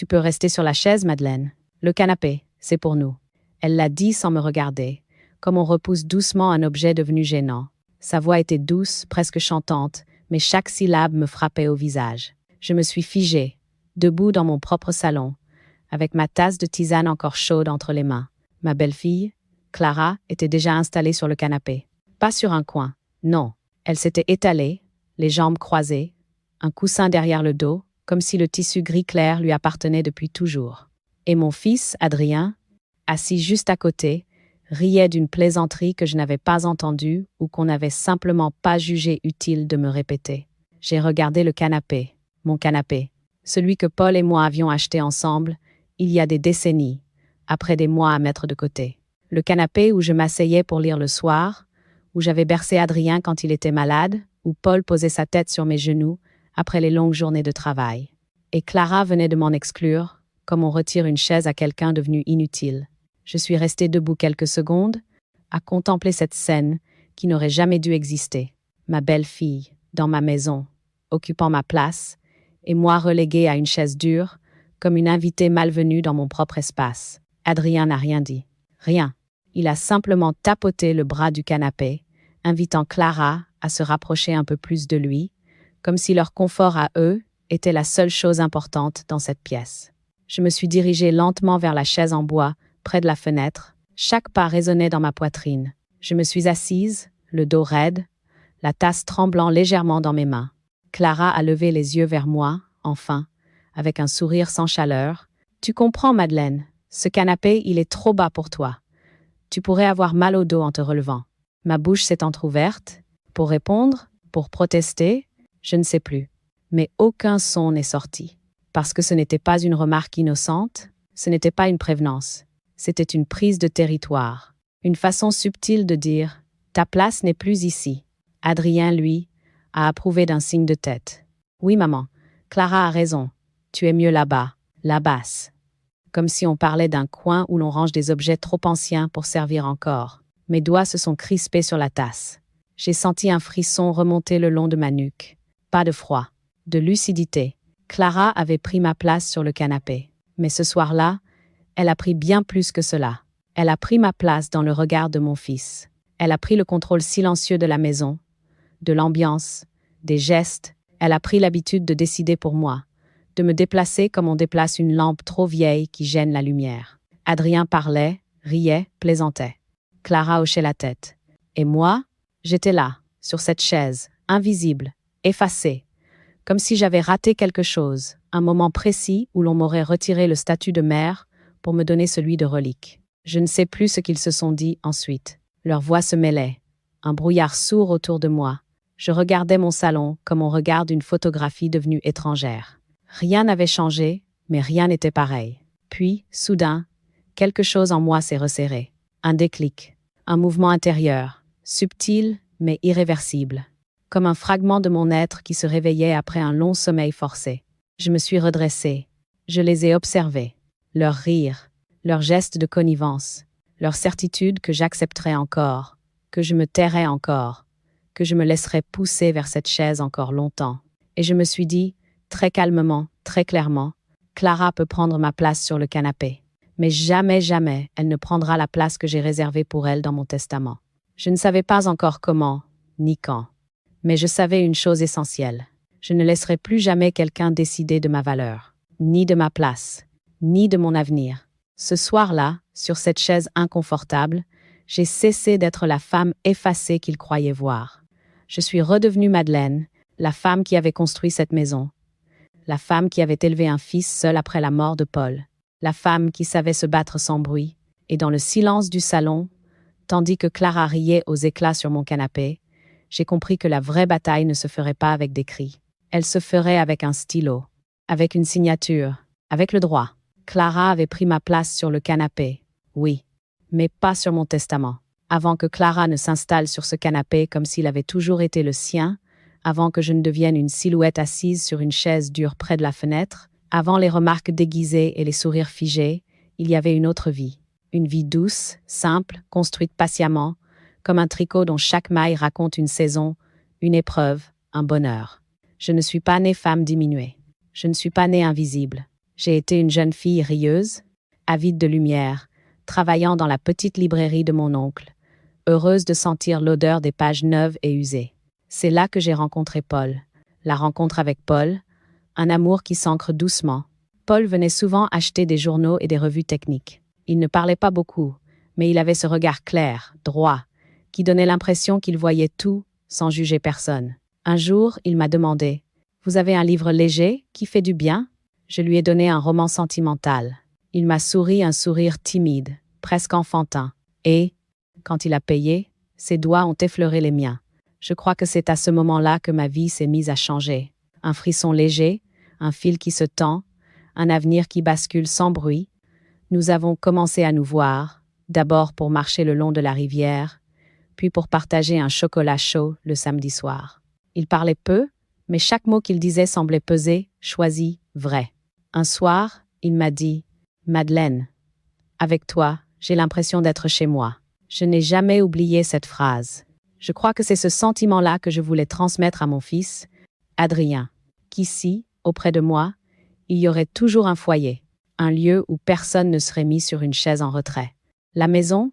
Tu peux rester sur la chaise, Madeleine. Le canapé, c'est pour nous. Elle l'a dit sans me regarder, comme on repousse doucement un objet devenu gênant. Sa voix était douce, presque chantante, mais chaque syllabe me frappait au visage. Je me suis figée, debout dans mon propre salon, avec ma tasse de tisane encore chaude entre les mains. Ma belle-fille, Clara, était déjà installée sur le canapé. Pas sur un coin, non. Elle s'était étalée, les jambes croisées, un coussin derrière le dos, comme si le tissu gris clair lui appartenait depuis toujours. Et mon fils, Adrien, assis juste à côté, riait d'une plaisanterie que je n'avais pas entendue ou qu'on n'avait simplement pas jugé utile de me répéter. J'ai regardé le canapé, mon canapé, celui que Paul et moi avions acheté ensemble, il y a des décennies, après des mois à mettre de côté. Le canapé où je m'asseyais pour lire le soir, où j'avais bercé Adrien quand il était malade, où Paul posait sa tête sur mes genoux après les longues journées de travail. Et Clara venait de m'en exclure, comme on retire une chaise à quelqu'un devenu inutile. Je suis restée debout quelques secondes, à contempler cette scène qui n'aurait jamais dû exister. Ma belle-fille, dans ma maison, occupant ma place, et moi reléguée à une chaise dure, comme une invitée malvenue dans mon propre espace. Adrien n'a rien dit. Rien. Il a simplement tapoté le bras du canapé, invitant Clara à se rapprocher un peu plus de lui, comme si leur confort à eux était la seule chose importante dans cette pièce. Je me suis dirigée lentement vers la chaise en bois, près de la fenêtre. Chaque pas résonnait dans ma poitrine. Je me suis assise, le dos raide, la tasse tremblant légèrement dans mes mains. Clara a levé les yeux vers moi, enfin, avec un sourire sans chaleur. « Tu comprends, Madeleine, ce canapé, il est trop bas pour toi. Tu pourrais avoir mal au dos en te relevant. » Ma bouche s'est entr'ouverte. Pour répondre, pour protester, je ne sais plus. Mais aucun son n'est sorti. Parce que ce n'était pas une remarque innocente, ce n'était pas une prévenance. C'était une prise de territoire. Une façon subtile de dire « ta place n'est plus ici ». Adrien, lui, a approuvé d'un signe de tête. « Oui, maman, Clara a raison. Tu es mieux là-bas, la basse. » Comme si on parlait d'un coin où l'on range des objets trop anciens pour servir encore. Mes doigts se sont crispés sur la tasse. J'ai senti un frisson remonter le long de ma nuque. Pas de froid, de lucidité. Clara avait pris ma place sur le canapé. Mais ce soir-là, elle a pris bien plus que cela. Elle a pris ma place dans le regard de mon fils. Elle a pris le contrôle silencieux de la maison, de l'ambiance, des gestes. Elle a pris l'habitude de décider pour moi, de me déplacer comme on déplace une lampe trop vieille qui gêne la lumière. Adrien parlait, riait, plaisantait. Clara hochait la tête. Et moi, j'étais là, sur cette chaise, invisible, effacée, comme si j'avais raté quelque chose, un moment précis où l'on m'aurait retiré le statut de mère pour me donner celui de relique. Je ne sais plus ce qu'ils se sont dit ensuite. Leurs voix se mêlaient, un brouillard sourd autour de moi. Je regardais mon salon comme on regarde une photographie devenue étrangère. Rien n'avait changé, mais rien n'était pareil. Puis, soudain, quelque chose en moi s'est resserré. Un déclic, un mouvement intérieur, subtil mais irréversible, comme un fragment de mon être qui se réveillait après un long sommeil forcé. Je me suis redressée. Je les ai observés. Leurs rires, leurs gestes de connivence, leur certitude que j'accepterais encore, que je me tairais encore, que je me laisserais pousser vers cette chaise encore longtemps. Et je me suis dit, très calmement, très clairement, Clara peut prendre ma place sur le canapé. Mais jamais, jamais, elle ne prendra la place que j'ai réservée pour elle dans mon testament. Je ne savais pas encore comment, ni quand. Mais je savais une chose essentielle. Je ne laisserai plus jamais quelqu'un décider de ma valeur, ni de ma place, ni de mon avenir. Ce soir-là, sur cette chaise inconfortable, j'ai cessé d'être la femme effacée qu'il croyait voir. Je suis redevenue Madeleine, la femme qui avait construit cette maison, la femme qui avait élevé un fils seul après la mort de Paul, la femme qui savait se battre sans bruit, et dans le silence du salon, tandis que Clara riait aux éclats sur mon canapé, j'ai compris que la vraie bataille ne se ferait pas avec des cris. Elle se ferait avec un stylo, avec une signature, avec le droit. Clara avait pris ma place sur le canapé, oui, mais pas sur mon testament. Avant que Clara ne s'installe sur ce canapé comme s'il avait toujours été le sien, avant que je ne devienne une silhouette assise sur une chaise dure près de la fenêtre, avant les remarques déguisées et les sourires figés, il y avait une autre vie. Une vie douce, simple, construite patiemment, comme un tricot dont chaque maille raconte une saison, une épreuve, un bonheur. Je ne suis pas née femme diminuée. Je ne suis pas née invisible. J'ai été une jeune fille rieuse, avide de lumière, travaillant dans la petite librairie de mon oncle, heureuse de sentir l'odeur des pages neuves et usées. C'est là que j'ai rencontré Paul. La rencontre avec Paul, un amour qui s'ancre doucement. Paul venait souvent acheter des journaux et des revues techniques. Il ne parlait pas beaucoup, mais il avait ce regard clair, droit, qui donnait l'impression qu'il voyait tout sans juger personne. Un jour, il m'a demandé « Vous avez un livre léger qui fait du bien ?» Je lui ai donné un roman sentimental. Il m'a souri un sourire timide, presque enfantin. Et, quand il a payé, ses doigts ont effleuré les miens. Je crois que c'est à ce moment-là que ma vie s'est mise à changer. Un frisson léger, un fil qui se tend, un avenir qui bascule sans bruit. Nous avons commencé à nous voir, d'abord pour marcher le long de la rivière, puis pour partager un chocolat chaud le samedi soir. Il parlait peu, mais chaque mot qu'il disait semblait peser, choisi, vrai. Un soir, il m'a dit « Madeleine, avec toi, j'ai l'impression d'être chez moi. » Je n'ai jamais oublié cette phrase. Je crois que c'est ce sentiment-là que je voulais transmettre à mon fils, Adrien, qu'ici, auprès de moi, il y aurait toujours un foyer, un lieu où personne ne serait mis sur une chaise en retrait. La maison,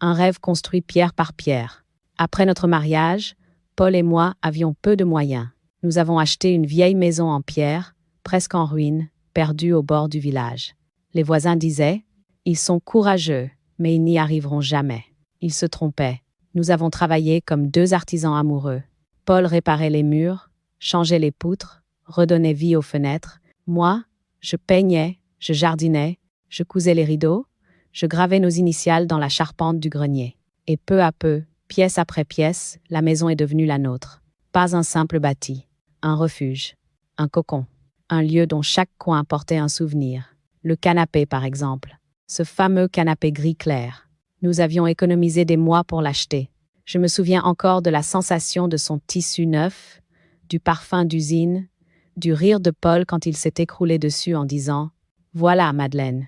un rêve construit pierre par pierre. Après notre mariage, Paul et moi avions peu de moyens. Nous avons acheté une vieille maison en pierre, presque en ruine, perdue au bord du village. Les voisins disaient « Ils sont courageux, mais ils n'y arriveront jamais. » Ils se trompaient. Nous avons travaillé comme deux artisans amoureux. Paul réparait les murs, changeait les poutres, redonnait vie aux fenêtres. Moi, je peignais, je jardinais, je cousais les rideaux, je gravais nos initiales dans la charpente du grenier. Et peu à peu, pièce après pièce, la maison est devenue la nôtre. Pas un simple bâti, un refuge, un cocon, un lieu dont chaque coin portait un souvenir. Le canapé, par exemple, ce fameux canapé gris clair. Nous avions économisé des mois pour l'acheter. Je me souviens encore de la sensation de son tissu neuf, du parfum d'usine, du rire de Paul quand il s'est écroulé dessus en disant « Voilà, Madeleine,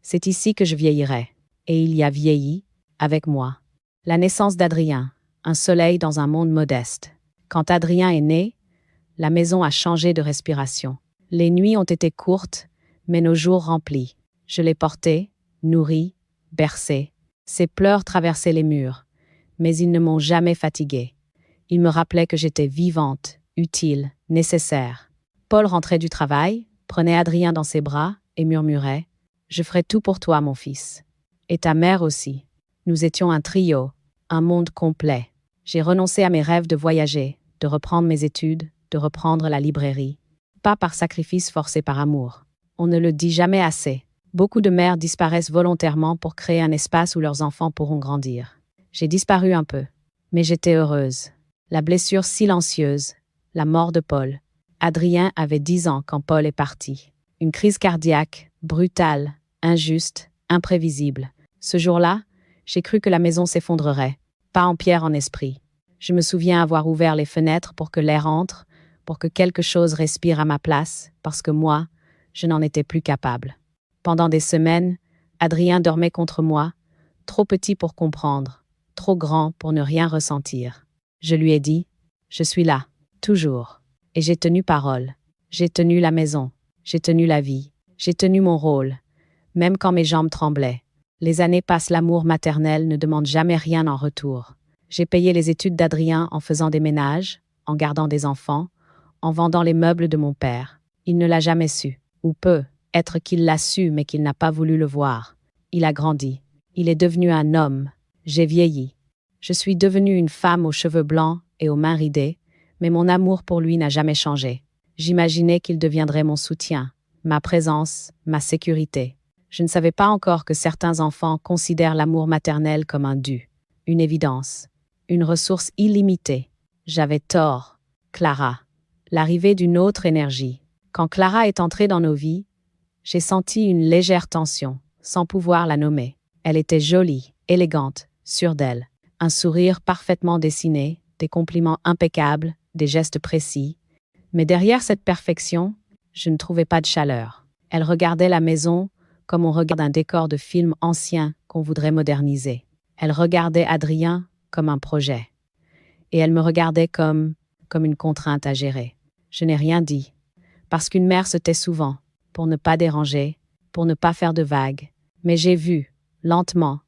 c'est ici que je vieillirai. » Et il y a vieilli, avec moi. La naissance d'Adrien, un soleil dans un monde modeste. Quand Adrien est né, la maison a changé de respiration. Les nuits ont été courtes, mais nos jours remplis. Je l'ai porté, nourri, bercé. Ses pleurs traversaient les murs, mais ils ne m'ont jamais fatiguée. Ils me rappelaient que j'étais vivante, utile, nécessaire. Paul rentrait du travail, prenait Adrien dans ses bras et murmurait « Je ferai tout pour toi, mon fils. Et ta mère aussi. » Nous étions un trio, un monde complet. J'ai renoncé à mes rêves de voyager, de reprendre mes études, de reprendre la librairie. Pas par sacrifice forcé par amour. On ne le dit jamais assez. Beaucoup de mères disparaissent volontairement pour créer un espace où leurs enfants pourront grandir. J'ai disparu un peu, mais j'étais heureuse. La blessure silencieuse, la mort de Paul. Adrien avait 10 ans quand Paul est parti. Une crise cardiaque, brutale, injuste, imprévisible. Ce jour-là, j'ai cru que la maison s'effondrerait, pas en pierre en esprit. Je me souviens avoir ouvert les fenêtres pour que l'air entre, pour que quelque chose respire à ma place, parce que moi, je n'en étais plus capable. Pendant des semaines, Adrien dormait contre moi, trop petit pour comprendre, trop grand pour ne rien ressentir. Je lui ai dit « Je suis là, toujours. » Et j'ai tenu parole. J'ai tenu la maison. J'ai tenu la vie. J'ai tenu mon rôle, même quand mes jambes tremblaient. Les années passent, l'amour maternel ne demande jamais rien en retour. J'ai payé les études d'Adrien en faisant des ménages, en gardant des enfants, en vendant les meubles de mon père. Il ne l'a jamais su, ou peu. Être qu'il l'a su, mais qu'il n'a pas voulu le voir. Il a grandi. Il est devenu un homme. J'ai vieilli. Je suis devenue une femme aux cheveux blancs et aux mains ridées, mais mon amour pour lui n'a jamais changé. J'imaginais qu'il deviendrait mon soutien, ma présence, ma sécurité. Je ne savais pas encore que certains enfants considèrent l'amour maternel comme un dû, une évidence, une ressource illimitée. J'avais tort. Clara. L'arrivée d'une autre énergie. Quand Clara est entrée dans nos vies, j'ai senti une légère tension, sans pouvoir la nommer. Elle était jolie, élégante, sûre d'elle. Un sourire parfaitement dessiné, des compliments impeccables, des gestes précis. Mais derrière cette perfection, je ne trouvais pas de chaleur. Elle regardait la maison comme on regarde un décor de film ancien qu'on voudrait moderniser. Elle regardait Adrien comme un projet. Et elle me regardait comme une contrainte à gérer. Je n'ai rien dit, parce qu'une mère se tait souvent. pour ne pas déranger, pour ne pas faire de vagues. Mais j'ai vu, lentement,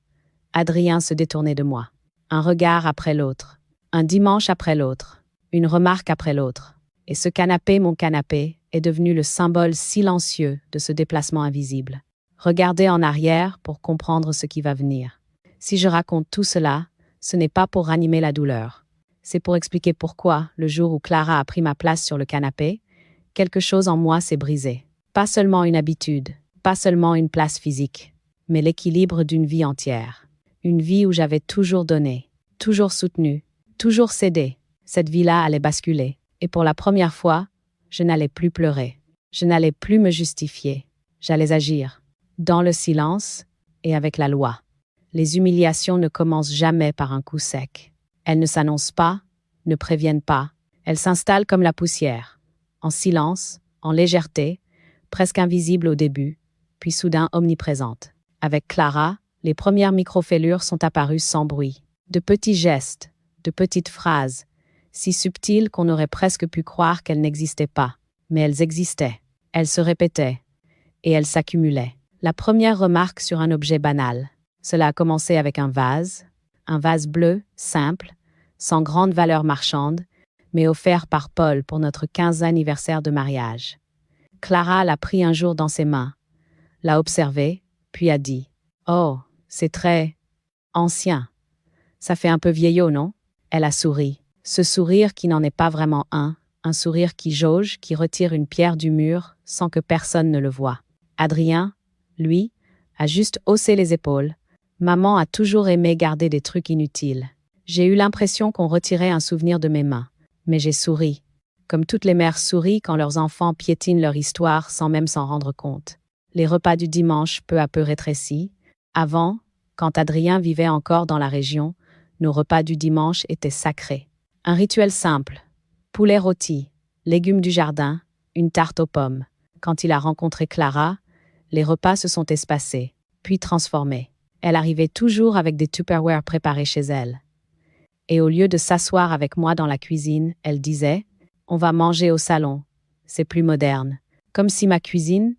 Adrien se détourner de moi. Un regard après l'autre, un dimanche après l'autre, une remarque après l'autre. Et ce canapé, mon canapé, est devenu le symbole silencieux de ce déplacement invisible. Regardez en arrière pour comprendre ce qui va venir. Si je raconte tout cela, ce n'est pas pour ranimer la douleur. C'est pour expliquer pourquoi, le jour où Clara a pris ma place sur le canapé, quelque chose en moi s'est brisé. Pas seulement une habitude, pas seulement une place physique, mais l'équilibre d'une vie entière. Une vie où j'avais toujours donné, toujours soutenu, toujours cédé. Cette vie-là allait basculer. Et pour la première fois, je n'allais plus pleurer. Je n'allais plus me justifier. J'allais agir. Dans le silence et avec la loi. Les humiliations ne commencent jamais par un coup sec. Elles ne s'annoncent pas, ne préviennent pas. Elles s'installent comme la poussière, en silence, en légèreté, presque invisible au début, puis soudain omniprésente. Avec Clara, les premières microfêlures sont apparues sans bruit. De petits gestes, de petites phrases, si subtiles qu'on aurait presque pu croire qu'elles n'existaient pas. Mais elles existaient. Elles se répétaient. Et elles s'accumulaient. La première remarque sur un objet banal. Cela a commencé avec un vase bleu, simple, sans grande valeur marchande, mais offert par Paul pour notre 15e anniversaire de mariage. Clara l'a pris un jour dans ses mains, l'a observé, puis a dit « Oh, c'est très ancien. Ça fait un peu vieillot, non ?» Elle a souri. Ce sourire qui n'en est pas vraiment un sourire qui jauge, qui retire une pierre du mur sans que personne ne le voie. Adrien, lui, a juste haussé les épaules. Maman a toujours aimé garder des trucs inutiles. J'ai eu l'impression qu'on retirait un souvenir de mes mains. Mais j'ai souri. Comme toutes les mères sourient quand leurs enfants piétinent leur histoire sans même s'en rendre compte. Les repas du dimanche peu à peu rétrécis. Avant, quand Adrien vivait encore dans la région, nos repas du dimanche étaient sacrés. Un rituel simple. Poulet rôti, légumes du jardin, une tarte aux pommes. Quand il a rencontré Clara, les repas se sont espacés, puis transformés. Elle arrivait toujours avec des Tupperware préparés chez elle. Et au lieu de s'asseoir avec moi dans la cuisine, elle disait « On va manger au salon, c'est plus moderne ». Comme si ma cuisine,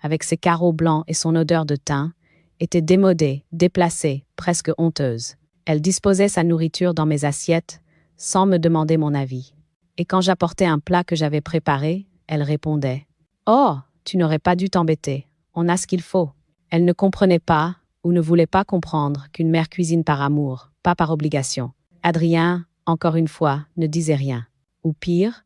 avec ses carreaux blancs et son odeur de thym, était démodée, déplacée, presque honteuse. Elle disposait sa nourriture dans mes assiettes, sans me demander mon avis. Et quand j'apportais un plat que j'avais préparé, elle répondait « Oh, tu n'aurais pas dû t'embêter, on a ce qu'il faut ». Elle ne comprenait pas, ou ne voulait pas comprendre qu'une mère cuisine par amour, pas par obligation. Adrien, encore une fois, ne disait rien. Ou pire,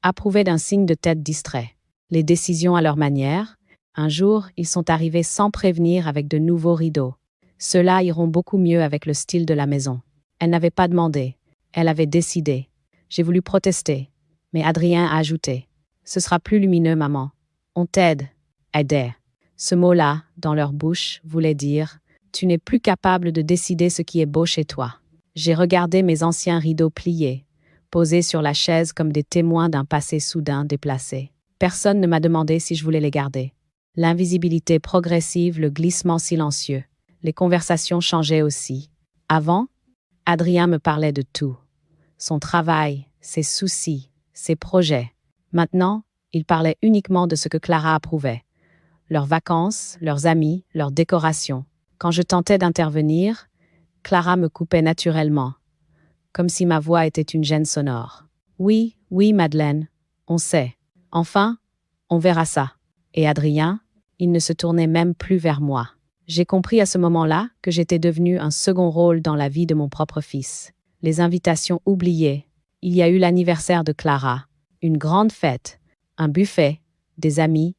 approuvait d'un signe de tête distrait. Les décisions à leur manière. Un jour, ils sont arrivés sans prévenir avec de nouveaux rideaux. Ceux-là iront beaucoup mieux avec le style de la maison. Elle n'avait pas demandé. Elle avait décidé. J'ai voulu protester. Mais Adrien a ajouté. Ce sera plus lumineux, maman. On t'aide. Aider. Ce mot-là, dans leur bouche, voulait dire « Tu n'es plus capable de décider ce qui est beau chez toi ». J'ai regardé mes anciens rideaux pliés, posés sur la chaise comme des témoins d'un passé soudain déplacé. Personne ne m'a demandé si je voulais les garder. L'invisibilité progressive, le glissement silencieux. Les conversations changeaient aussi. Avant, Adrien me parlait de tout. Son travail, ses soucis, ses projets. Maintenant, il parlait uniquement de ce que Clara approuvait. Leurs vacances, leurs amis, leurs décorations. Quand je tentais d'intervenir, Clara me coupait naturellement, comme si ma voix était une gêne sonore. « Oui, oui, Madeleine, on sait. Enfin, on verra ça. » Et Adrien, il ne se tournait même plus vers moi. J'ai compris à ce moment-là que j'étais devenue un second rôle dans la vie de mon propre fils. Les invitations oubliées. Il y a eu l'anniversaire de Clara, une grande fête, un buffet, des amis,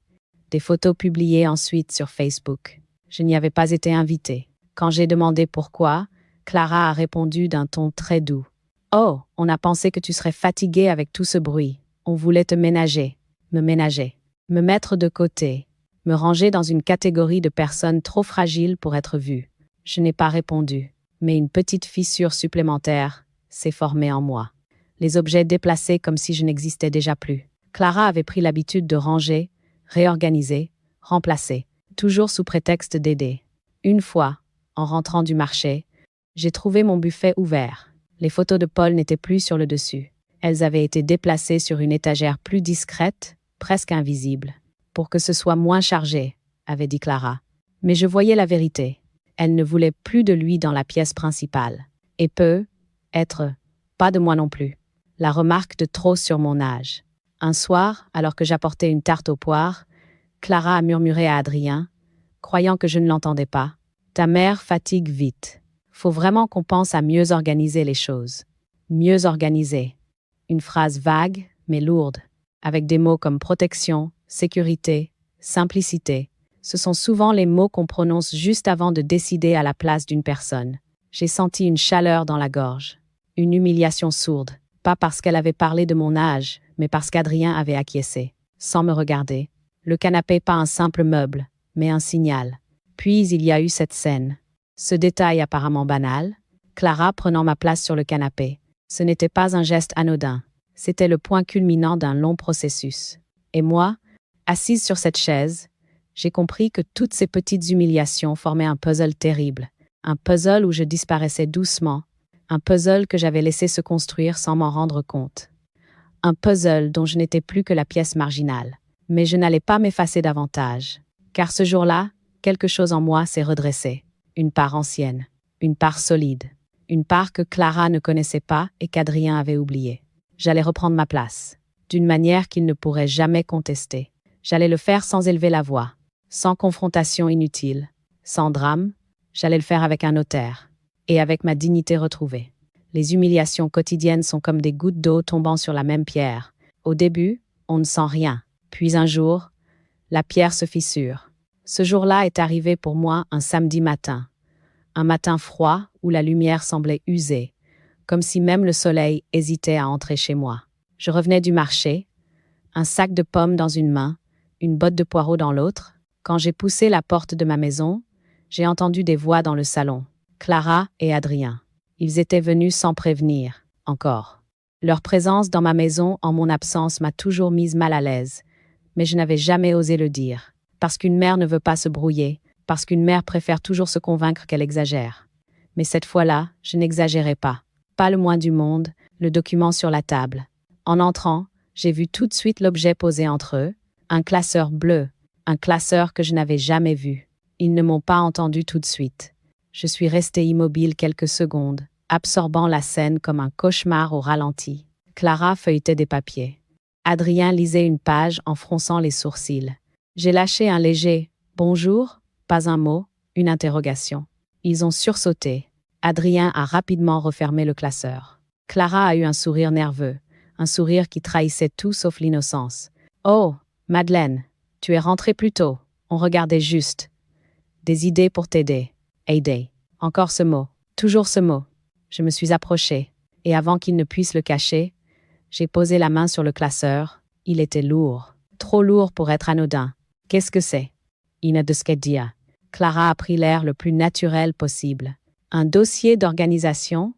des photos publiées ensuite sur Facebook. Je n'y avais pas été invitée. Quand j'ai demandé pourquoi, Clara a répondu d'un ton très doux. « Oh, on a pensé que tu serais fatiguée avec tout ce bruit. On voulait te ménager, me mettre de côté, me ranger dans une catégorie de personnes trop fragiles pour être vues. » Je n'ai pas répondu, mais une petite fissure supplémentaire s'est formée en moi. Les objets déplacés comme si je n'existais déjà plus. Clara avait pris l'habitude de ranger, réorganiser, remplacer, toujours sous prétexte d'aider. Une fois, en rentrant du marché, j'ai trouvé mon buffet ouvert. Les photos de Paul n'étaient plus sur le dessus. Elles avaient été déplacées sur une étagère plus discrète, presque invisible. pour que ce soit moins chargé, avait dit Clara. Mais je voyais la vérité. Elle ne voulait plus de lui dans la pièce principale. Et pas de moi non plus. La remarque de trop sur mon âge. Un soir, alors que j'apportais une tarte aux poires, Clara a murmuré à Adrien, croyant que je ne l'entendais pas. Ta mère fatigue vite. Faut vraiment qu'on pense à mieux organiser les choses. Mieux organiser. Une phrase vague, mais lourde, avec des mots comme protection, sécurité, simplicité. Ce sont souvent les mots qu'on prononce juste avant de décider à la place d'une personne. J'ai senti une chaleur dans la gorge, une humiliation sourde, pas parce qu'elle avait parlé de mon âge, mais parce qu'Adrien avait acquiescé, sans me regarder. Le canapé pas un simple meuble, mais un signal. Puis il y a eu cette scène. Ce détail apparemment banal, Clara prenant ma place sur le canapé. Ce n'était pas un geste anodin, c'était le point culminant d'un long processus. Et moi, assise sur cette chaise, j'ai compris que toutes ces petites humiliations formaient un puzzle terrible, un puzzle où je disparaissais doucement, un puzzle que j'avais laissé se construire sans m'en rendre compte. Un puzzle dont je n'étais plus que la pièce marginale. Mais je n'allais pas m'effacer davantage, car ce jour-là, quelque chose en moi s'est redressé. Une part ancienne, une part solide, une part que Clara ne connaissait pas et qu'Adrien avait oubliée. J'allais reprendre ma place, d'une manière qu'il ne pourrait jamais contester. J'allais le faire sans élever la voix, sans confrontation inutile, sans drame. J'allais le faire avec un notaire, et avec ma dignité retrouvée. Les humiliations quotidiennes sont comme des gouttes d'eau tombant sur la même pierre. Au début, on ne sent rien. Puis un jour, la pierre se fissure. Ce jour-là est arrivé pour moi un samedi matin. Un matin froid où la lumière semblait usée, comme si même le soleil hésitait à entrer chez moi. Je revenais du marché, un sac de pommes dans une main, une botte de poireaux dans l'autre. Quand j'ai poussé la porte de ma maison, j'ai entendu des voix dans le salon. Clara et Adrien. Ils étaient venus sans prévenir, encore. Leur présence dans ma maison en mon absence m'a toujours mise mal à l'aise, mais je n'avais jamais osé le dire. Parce qu'une mère ne veut pas se brouiller, parce qu'une mère préfère toujours se convaincre qu'elle exagère. Mais cette fois-là, je n'exagérais pas. Pas le moins du monde, le document sur la table. En entrant, j'ai vu tout de suite l'objet posé entre eux, un classeur bleu, un classeur que je n'avais jamais vu. Ils ne m'ont pas entendu tout de suite. Je suis restée immobile quelques secondes, absorbant la scène comme un cauchemar au ralenti. Clara feuilletait des papiers. Adrien lisait une page en fronçant les sourcils. J'ai lâché un léger « bonjour », pas un mot, une interrogation. Ils ont sursauté. Adrien a rapidement refermé le classeur. Clara a eu un sourire nerveux, un sourire qui trahissait tout sauf l'innocence. « Oh, Madeleine, tu es rentrée plus tôt. On regardait juste. Des idées pour t'aider. Aider. Encore ce mot. Toujours ce mot. » Je me suis approchée, et avant qu'il ne puisse le cacher, j'ai posé la main sur le classeur. Il était lourd. Trop lourd pour être anodin. Qu'est-ce que c'est? Ina de Skedia. Clara a pris l'air le plus naturel possible. Un dossier d'organisation?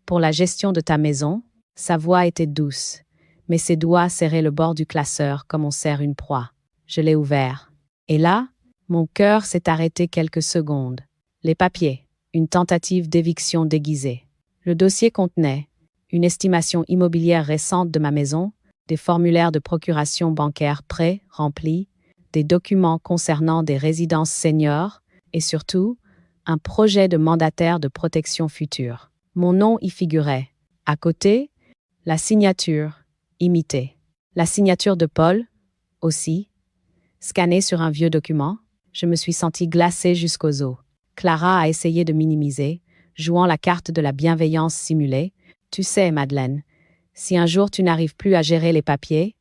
Pour la gestion de ta maison? Sa voix était douce, mais ses doigts serraient le bord du classeur comme on serre une proie. Je l'ai ouvert. Et là, mon cœur s'est arrêté quelques secondes. Les papiers. Une tentative d'éviction déguisée. Le dossier contenait une estimation immobilière récente de ma maison, des formulaires de procuration bancaire prêts, remplis, des documents concernant des résidences seniors et surtout, un projet de mandataire de protection future. Mon nom y figurait. À côté, la signature, imitée. La signature de Paul, aussi, scannée sur un vieux document. Je me suis sentie glacée jusqu'aux os. Clara a essayé de minimiser, jouant la carte de la bienveillance simulée. Tu sais, Madeleine, si un jour tu n'arrives plus à gérer les papiers,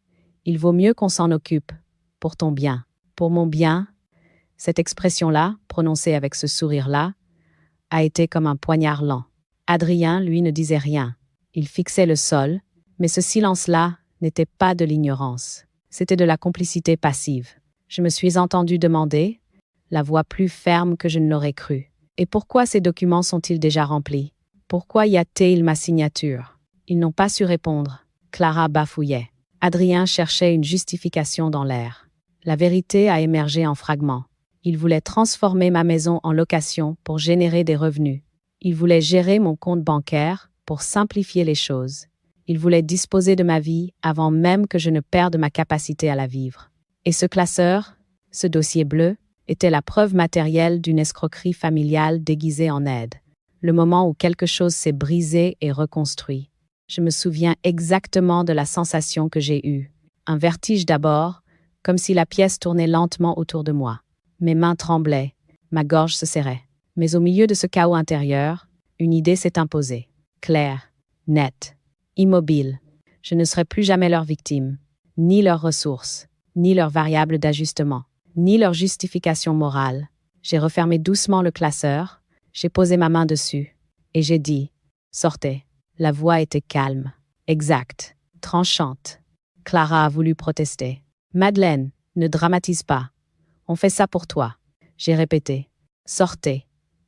il vaut mieux qu'on s'en occupe. Pour ton bien. Pour mon bien. Cette expression-là, prononcée avec ce sourire-là, a été comme un poignard lent. Adrien, lui, ne disait rien. Il fixait le sol, mais ce silence-là n'était pas de l'ignorance. C'était de la complicité passive. Je me suis entendue demander, la voix plus ferme que je ne l'aurais cru. Et pourquoi ces documents sont-ils déjà remplis? Pourquoi y a-t-il ma signature? Ils n'ont pas su répondre. Clara bafouillait. Adrien cherchait une justification dans l'air. La vérité a émergé en fragments. Il voulait transformer ma maison en location pour générer des revenus. Il voulait gérer mon compte bancaire pour simplifier les choses. Il voulait disposer de ma vie avant même que je ne perde ma capacité à la vivre. Et ce classeur, ce dossier bleu, était la preuve matérielle d'une escroquerie familiale déguisée en aide. Le moment où quelque chose s'est brisé et reconstruit. Je me souviens exactement de la sensation que j'ai eue. Un vertige d'abord, comme si la pièce tournait lentement autour de moi. Mes mains tremblaient, ma gorge se serrait. Mais au milieu de ce chaos intérieur, une idée s'est imposée. Claire, nette, immobile. Je ne serai plus jamais leur victime, ni leurs ressources, ni leurs variables d'ajustement, ni leur justification morale. J'ai refermé doucement le classeur, j'ai posé ma main dessus, et j'ai dit « Sortez ». La voix était calme, exacte, tranchante. Clara a voulu protester. « Madeleine, ne dramatise pas. On fait ça pour toi. » J'ai répété. « Sortez. »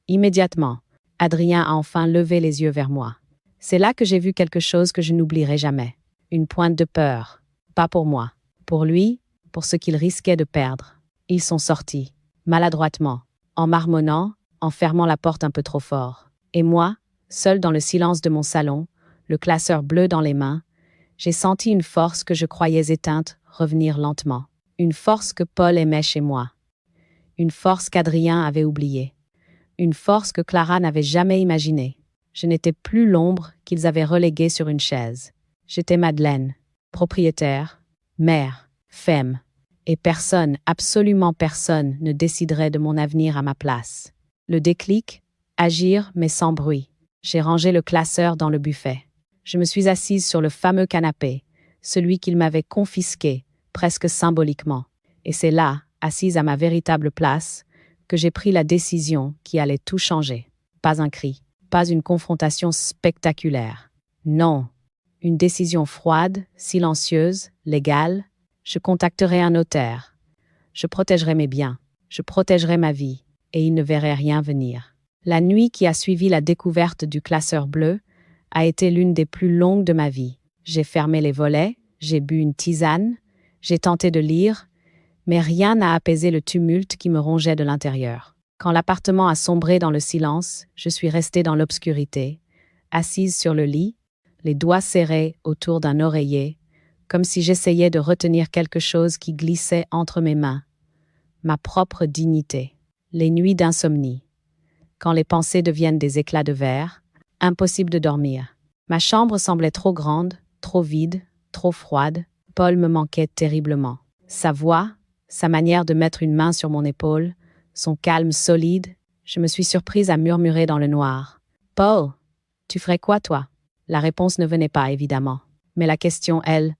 Immédiatement, Adrien a enfin levé les yeux vers moi. C'est là que j'ai vu quelque chose que je n'oublierai jamais. Une pointe de peur. Pas pour moi. Pour lui, pour ce qu'il risquait de perdre. Ils sont sortis, maladroitement, en marmonnant, en fermant la porte un peu trop fort. Et moi, seul dans le silence de mon salon, le classeur bleu dans les mains, j'ai senti une force que je croyais éteinte revenir lentement. Une force que Paul aimait chez moi. Une force qu'Adrien avait oubliée. Une force que Clara n'avait jamais imaginée. Je n'étais plus l'ombre qu'ils avaient reléguée sur une chaise. J'étais Madeleine, propriétaire, mère, femme. Et personne, absolument personne, ne déciderait de mon avenir à ma place. Le déclic, agir mais sans bruit. J'ai rangé le classeur dans le buffet. Je me suis assise sur le fameux canapé, celui qu'il m'avait confisqué, presque symboliquement. Et c'est là, assise à ma véritable place, que j'ai pris la décision qui allait tout changer. Pas un cri, pas une confrontation spectaculaire. Non, une décision froide, silencieuse, légale. Je contacterai un notaire. Je protégerai mes biens, je protégerai ma vie, et il ne verrait rien venir. La nuit qui a suivi la découverte du classeur bleu a été l'une des plus longues de ma vie. J'ai fermé les volets, j'ai bu une tisane, j'ai tenté de lire, mais rien n'a apaisé le tumulte qui me rongeait de l'intérieur. Quand l'appartement a sombré dans le silence, je suis restée dans l'obscurité, assise sur le lit, les doigts serrés autour d'un oreiller, comme si j'essayais de retenir quelque chose qui glissait entre mes mains. Ma propre dignité. Les nuits d'insomnie. Quand les pensées deviennent des éclats de verre, impossible de dormir. Ma chambre semblait trop grande, trop vide, trop froide. Paul me manquait terriblement. Sa voix, sa manière de mettre une main sur mon épaule, son calme solide, je me suis surprise à murmurer dans le noir. « Paul, tu ferais quoi, toi ?» La réponse ne venait pas, évidemment. Mais la question, elle,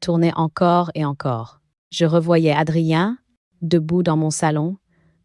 tournait encore et encore. Je revoyais Adrien, debout dans mon salon,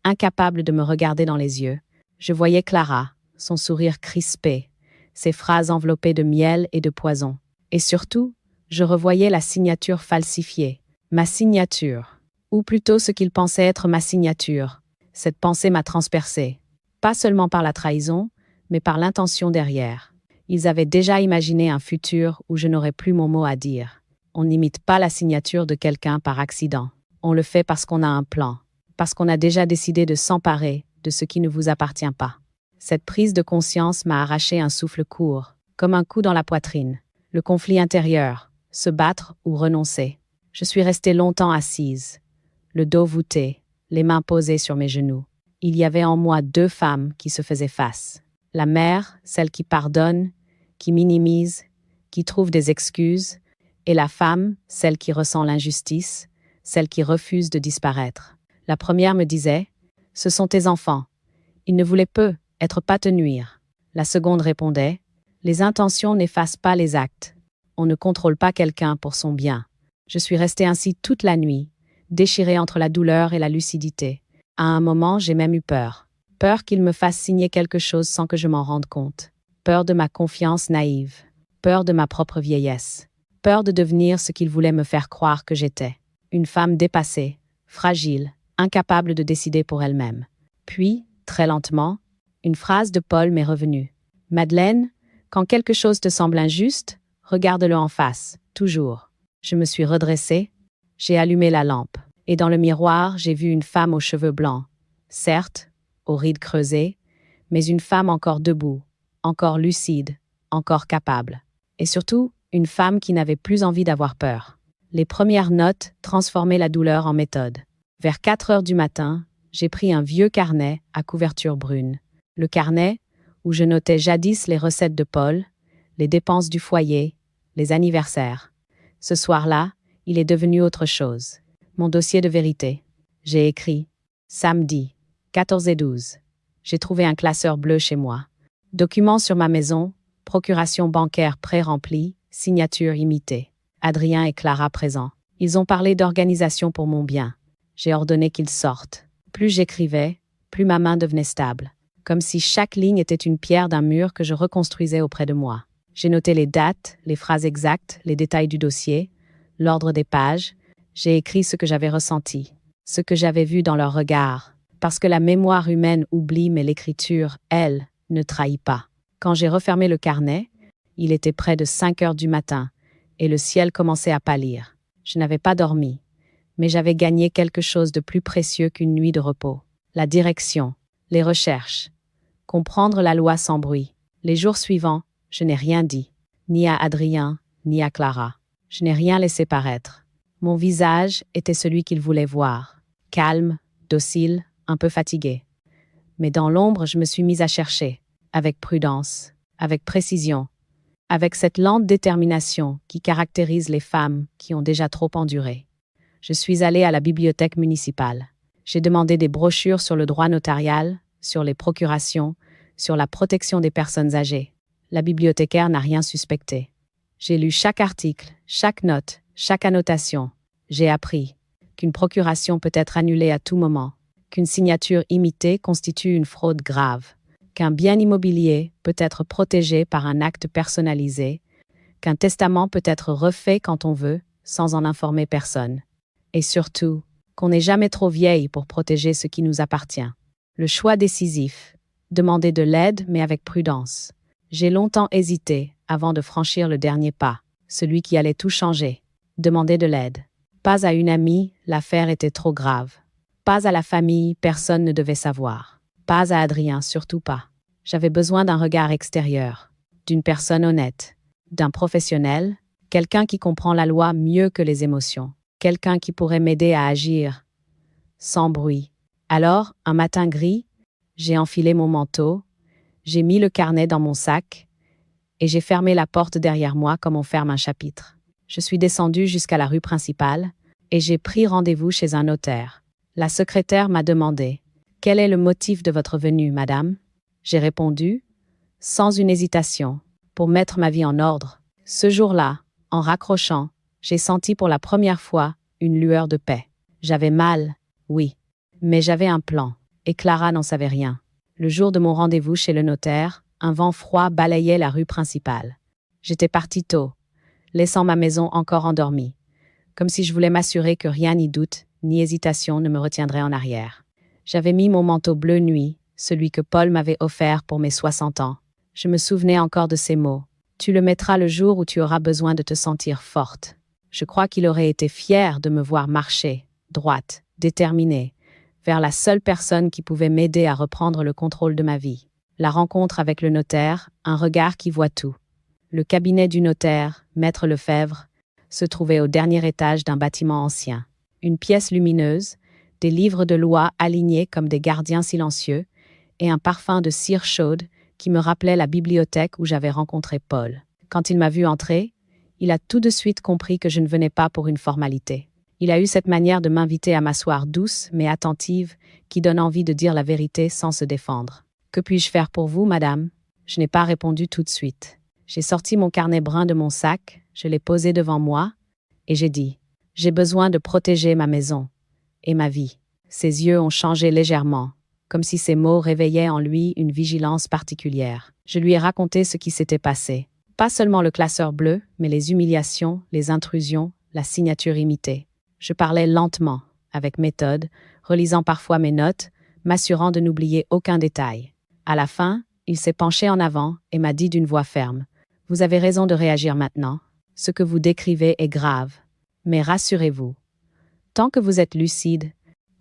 incapable de me regarder dans les yeux. Je voyais Clara, son sourire crispé, ses phrases enveloppées de miel et de poison. Et surtout, je revoyais la signature falsifiée. Ma signature. Ou plutôt ce qu'il pensait être ma signature. Cette pensée m'a transpercée. Pas seulement par la trahison, mais par l'intention derrière. Ils avaient déjà imaginé un futur où je n'aurais plus mon mot à dire. On n'imite pas la signature de quelqu'un par accident. On le fait parce qu'on a un plan, parce qu'on a déjà décidé de s'emparer de ce qui ne vous appartient pas. Cette prise de conscience m'a arraché un souffle court, comme un coup dans la poitrine. Le conflit intérieur, se battre ou renoncer. Je suis restée longtemps assise, le dos voûté, les mains posées sur mes genoux. Il y avait en moi deux femmes qui se faisaient face. La mère, celle qui pardonne, qui minimise, qui trouve des excuses, et la femme, celle qui ressent l'injustice, celle qui refuse de disparaître. La première me disait « Ce sont tes enfants. Ils ne voulaient peu, être pas te nuire. » La seconde répondait « Les intentions n'effacent pas les actes. On ne contrôle pas quelqu'un pour son bien. » Je suis restée ainsi toute la nuit, déchirée entre la douleur et la lucidité. À un moment, j'ai même eu peur. Peur qu'il me fasse signer quelque chose sans que je m'en rende compte. Peur de ma confiance naïve. Peur de ma propre vieillesse. Peur de devenir ce qu'il voulait me faire croire que j'étais. Une femme dépassée, fragile, incapable de décider pour elle-même. Puis, très lentement, une phrase de Paul m'est revenue. « Madeleine, quand quelque chose te semble injuste, regarde-le en face, toujours. » Je me suis redressée, j'ai allumé la lampe. Et dans le miroir, j'ai vu une femme aux cheveux blancs. Certes, aux rides creusées, mais une femme encore debout, encore lucide, encore capable. Et surtout, une femme qui n'avait plus envie d'avoir peur. Les premières notes transformaient la douleur en méthode. Vers 4 heures du matin, j'ai pris un vieux carnet à couverture brune. Le carnet où je notais jadis les recettes de Paul, les dépenses du foyer, les anniversaires. Ce soir-là, il est devenu autre chose. Mon dossier de vérité. J'ai écrit « Samedi, 14 et 12 ». J'ai trouvé un classeur bleu chez moi. Documents sur ma maison, procuration bancaire pré-remplie, signature imitée. Adrien et Clara présents. Ils ont parlé d'organisation pour mon bien. J'ai ordonné qu'ils sortent. Plus j'écrivais, plus ma main devenait stable. Comme si chaque ligne était une pierre d'un mur que je reconstruisais auprès de moi. J'ai noté les dates, les phrases exactes, les détails du dossier, l'ordre des pages. J'ai écrit ce que j'avais ressenti, ce que j'avais vu dans leur regard. Parce que la mémoire humaine oublie, mais l'écriture, elle, ne trahit pas. Quand j'ai refermé le carnet, il était près de 5 heures du matin, et le ciel commençait à pâlir. Je n'avais pas dormi, mais j'avais gagné quelque chose de plus précieux qu'une nuit de repos. La direction, les recherches, comprendre la loi sans bruit. Les jours suivants, je n'ai rien dit, ni à Adrien, ni à Clara. Je n'ai rien laissé paraître. Mon visage était celui qu'ils voulaient voir, calme, docile, un peu fatigué. Mais dans l'ombre, je me suis mise à chercher, avec prudence, avec précision, avec cette lente détermination qui caractérise les femmes qui ont déjà trop enduré. Je suis allée à la bibliothèque municipale. J'ai demandé des brochures sur le droit notarial, sur les procurations, sur la protection des personnes âgées. La bibliothécaire n'a rien suspecté. J'ai lu chaque article, chaque note, chaque annotation. J'ai appris qu'une procuration peut être annulée à tout moment, qu'une signature imitée constitue une fraude grave, qu'un bien immobilier peut être protégé par un acte personnalisé, qu'un testament peut être refait quand on veut, sans en informer personne. Et surtout, qu'on n'est jamais trop vieille pour protéger ce qui nous appartient. Le choix décisif, demander de l'aide mais avec prudence. J'ai longtemps hésité avant de franchir le dernier pas, celui qui allait tout changer. Demander de l'aide. Pas à une amie, l'affaire était trop grave. Pas à la famille, personne ne devait savoir. Pas à Adrien, surtout pas. J'avais besoin d'un regard extérieur, d'une personne honnête, d'un professionnel, quelqu'un qui comprend la loi mieux que les émotions, quelqu'un qui pourrait m'aider à agir sans bruit. Alors, un matin gris, j'ai enfilé mon manteau, j'ai mis le carnet dans mon sac et j'ai fermé la porte derrière moi comme on ferme un chapitre. Je suis descendue jusqu'à la rue principale et j'ai pris rendez-vous chez un notaire. La secrétaire m'a demandé « Quel est le motif de votre venue, madame ?» J'ai répondu, sans une hésitation, pour mettre ma vie en ordre. Ce jour-là, en raccrochant, j'ai senti pour la première fois une lueur de paix. J'avais mal, oui, mais j'avais un plan, et Clara n'en savait rien. Le jour de mon rendez-vous chez le notaire, un vent froid balayait la rue principale. J'étais partie tôt, laissant ma maison encore endormie, comme si je voulais m'assurer que rien ni doute, ni hésitation ne me retiendrait en arrière. J'avais mis mon manteau bleu nuit, celui que Paul m'avait offert pour mes 60 ans. Je me souvenais encore de ces mots. Tu le mettras le jour où tu auras besoin de te sentir forte. Je crois qu'il aurait été fier de me voir marcher, droite, déterminée, vers la seule personne qui pouvait m'aider à reprendre le contrôle de ma vie. La rencontre avec le notaire, un regard qui voit tout. Le cabinet du notaire, Maître Lefebvre, se trouvait au dernier étage d'un bâtiment ancien. Une pièce lumineuse, des livres de loi alignés comme des gardiens silencieux, et un parfum de cire chaude qui me rappelait la bibliothèque où j'avais rencontré Paul. Quand il m'a vu entrer, il a tout de suite compris que je ne venais pas pour une formalité. Il a eu cette manière de m'inviter à m'asseoir douce mais attentive, qui donne envie de dire la vérité sans se défendre. « Que puis-je faire pour vous, madame ?» Je n'ai pas répondu tout de suite. J'ai sorti mon carnet brun de mon sac, je l'ai posé devant moi, et j'ai dit « J'ai besoin de protéger ma maison et ma vie. » Ses yeux ont changé légèrement, comme si ces mots réveillaient en lui une vigilance particulière. Je lui ai raconté ce qui s'était passé. Pas seulement le classeur bleu, mais les humiliations, les intrusions, la signature imitée. Je parlais lentement, avec méthode, relisant parfois mes notes, m'assurant de n'oublier aucun détail. À la fin, il s'est penché en avant et m'a dit d'une voix ferme « Vous avez raison de réagir maintenant. Ce que vous décrivez est grave. Mais rassurez-vous, tant que vous êtes lucide,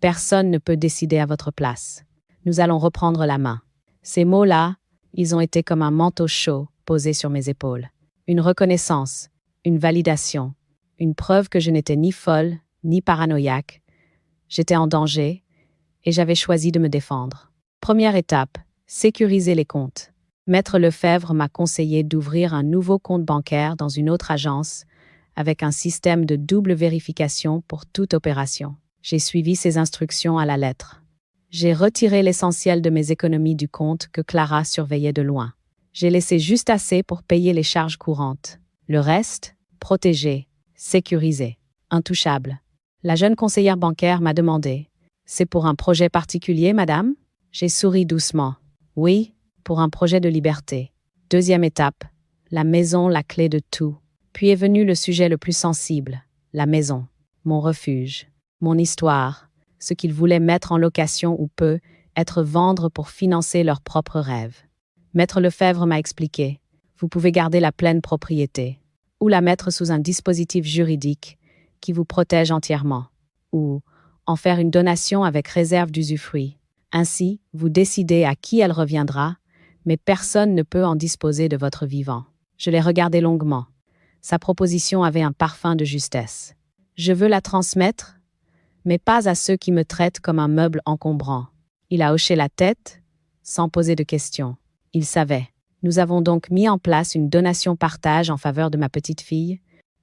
personne ne peut décider à votre place. Nous allons reprendre la main. » Ces mots-là, ils ont été comme un manteau chaud posé sur mes épaules. Une reconnaissance, une validation, une preuve que je n'étais ni folle, ni paranoïaque. J'étais en danger, et j'avais choisi de me défendre. Première étape, sécuriser les comptes. Maître Lefebvre m'a conseillé d'ouvrir un nouveau compte bancaire dans une autre agence, avec un système de double vérification pour toute opération. J'ai suivi ses instructions à la lettre. J'ai retiré l'essentiel de mes économies du compte que Clara surveillait de loin. J'ai laissé juste assez pour payer les charges courantes. Le reste, protégé, sécurisé, intouchable. La jeune conseillère bancaire m'a demandé « C'est pour un projet particulier, madame ?» J'ai souri doucement. « Oui, pour un projet de liberté. » Deuxième étape, la maison, la clé de tout. Puis est venu le sujet le plus sensible, la maison, mon refuge, mon histoire, ce qu'ils voulaient mettre en location ou peu, être vendre pour financer leurs propres rêves. Maître Lefebvre m'a expliqué, vous pouvez garder la pleine propriété, ou la mettre sous un dispositif juridique qui vous protège entièrement, ou en faire une donation avec réserve d'usufruit. Ainsi, vous décidez à qui elle reviendra, mais personne ne peut en disposer de votre vivant. Je l'ai regardé longuement. Sa proposition avait un parfum de justesse. Je veux la transmettre, mais pas à ceux qui me traitent comme un meuble encombrant. Il a hoché la tête, sans poser de questions. Il savait. Nous avons donc mis en place une donation-partage en faveur de ma petite fille,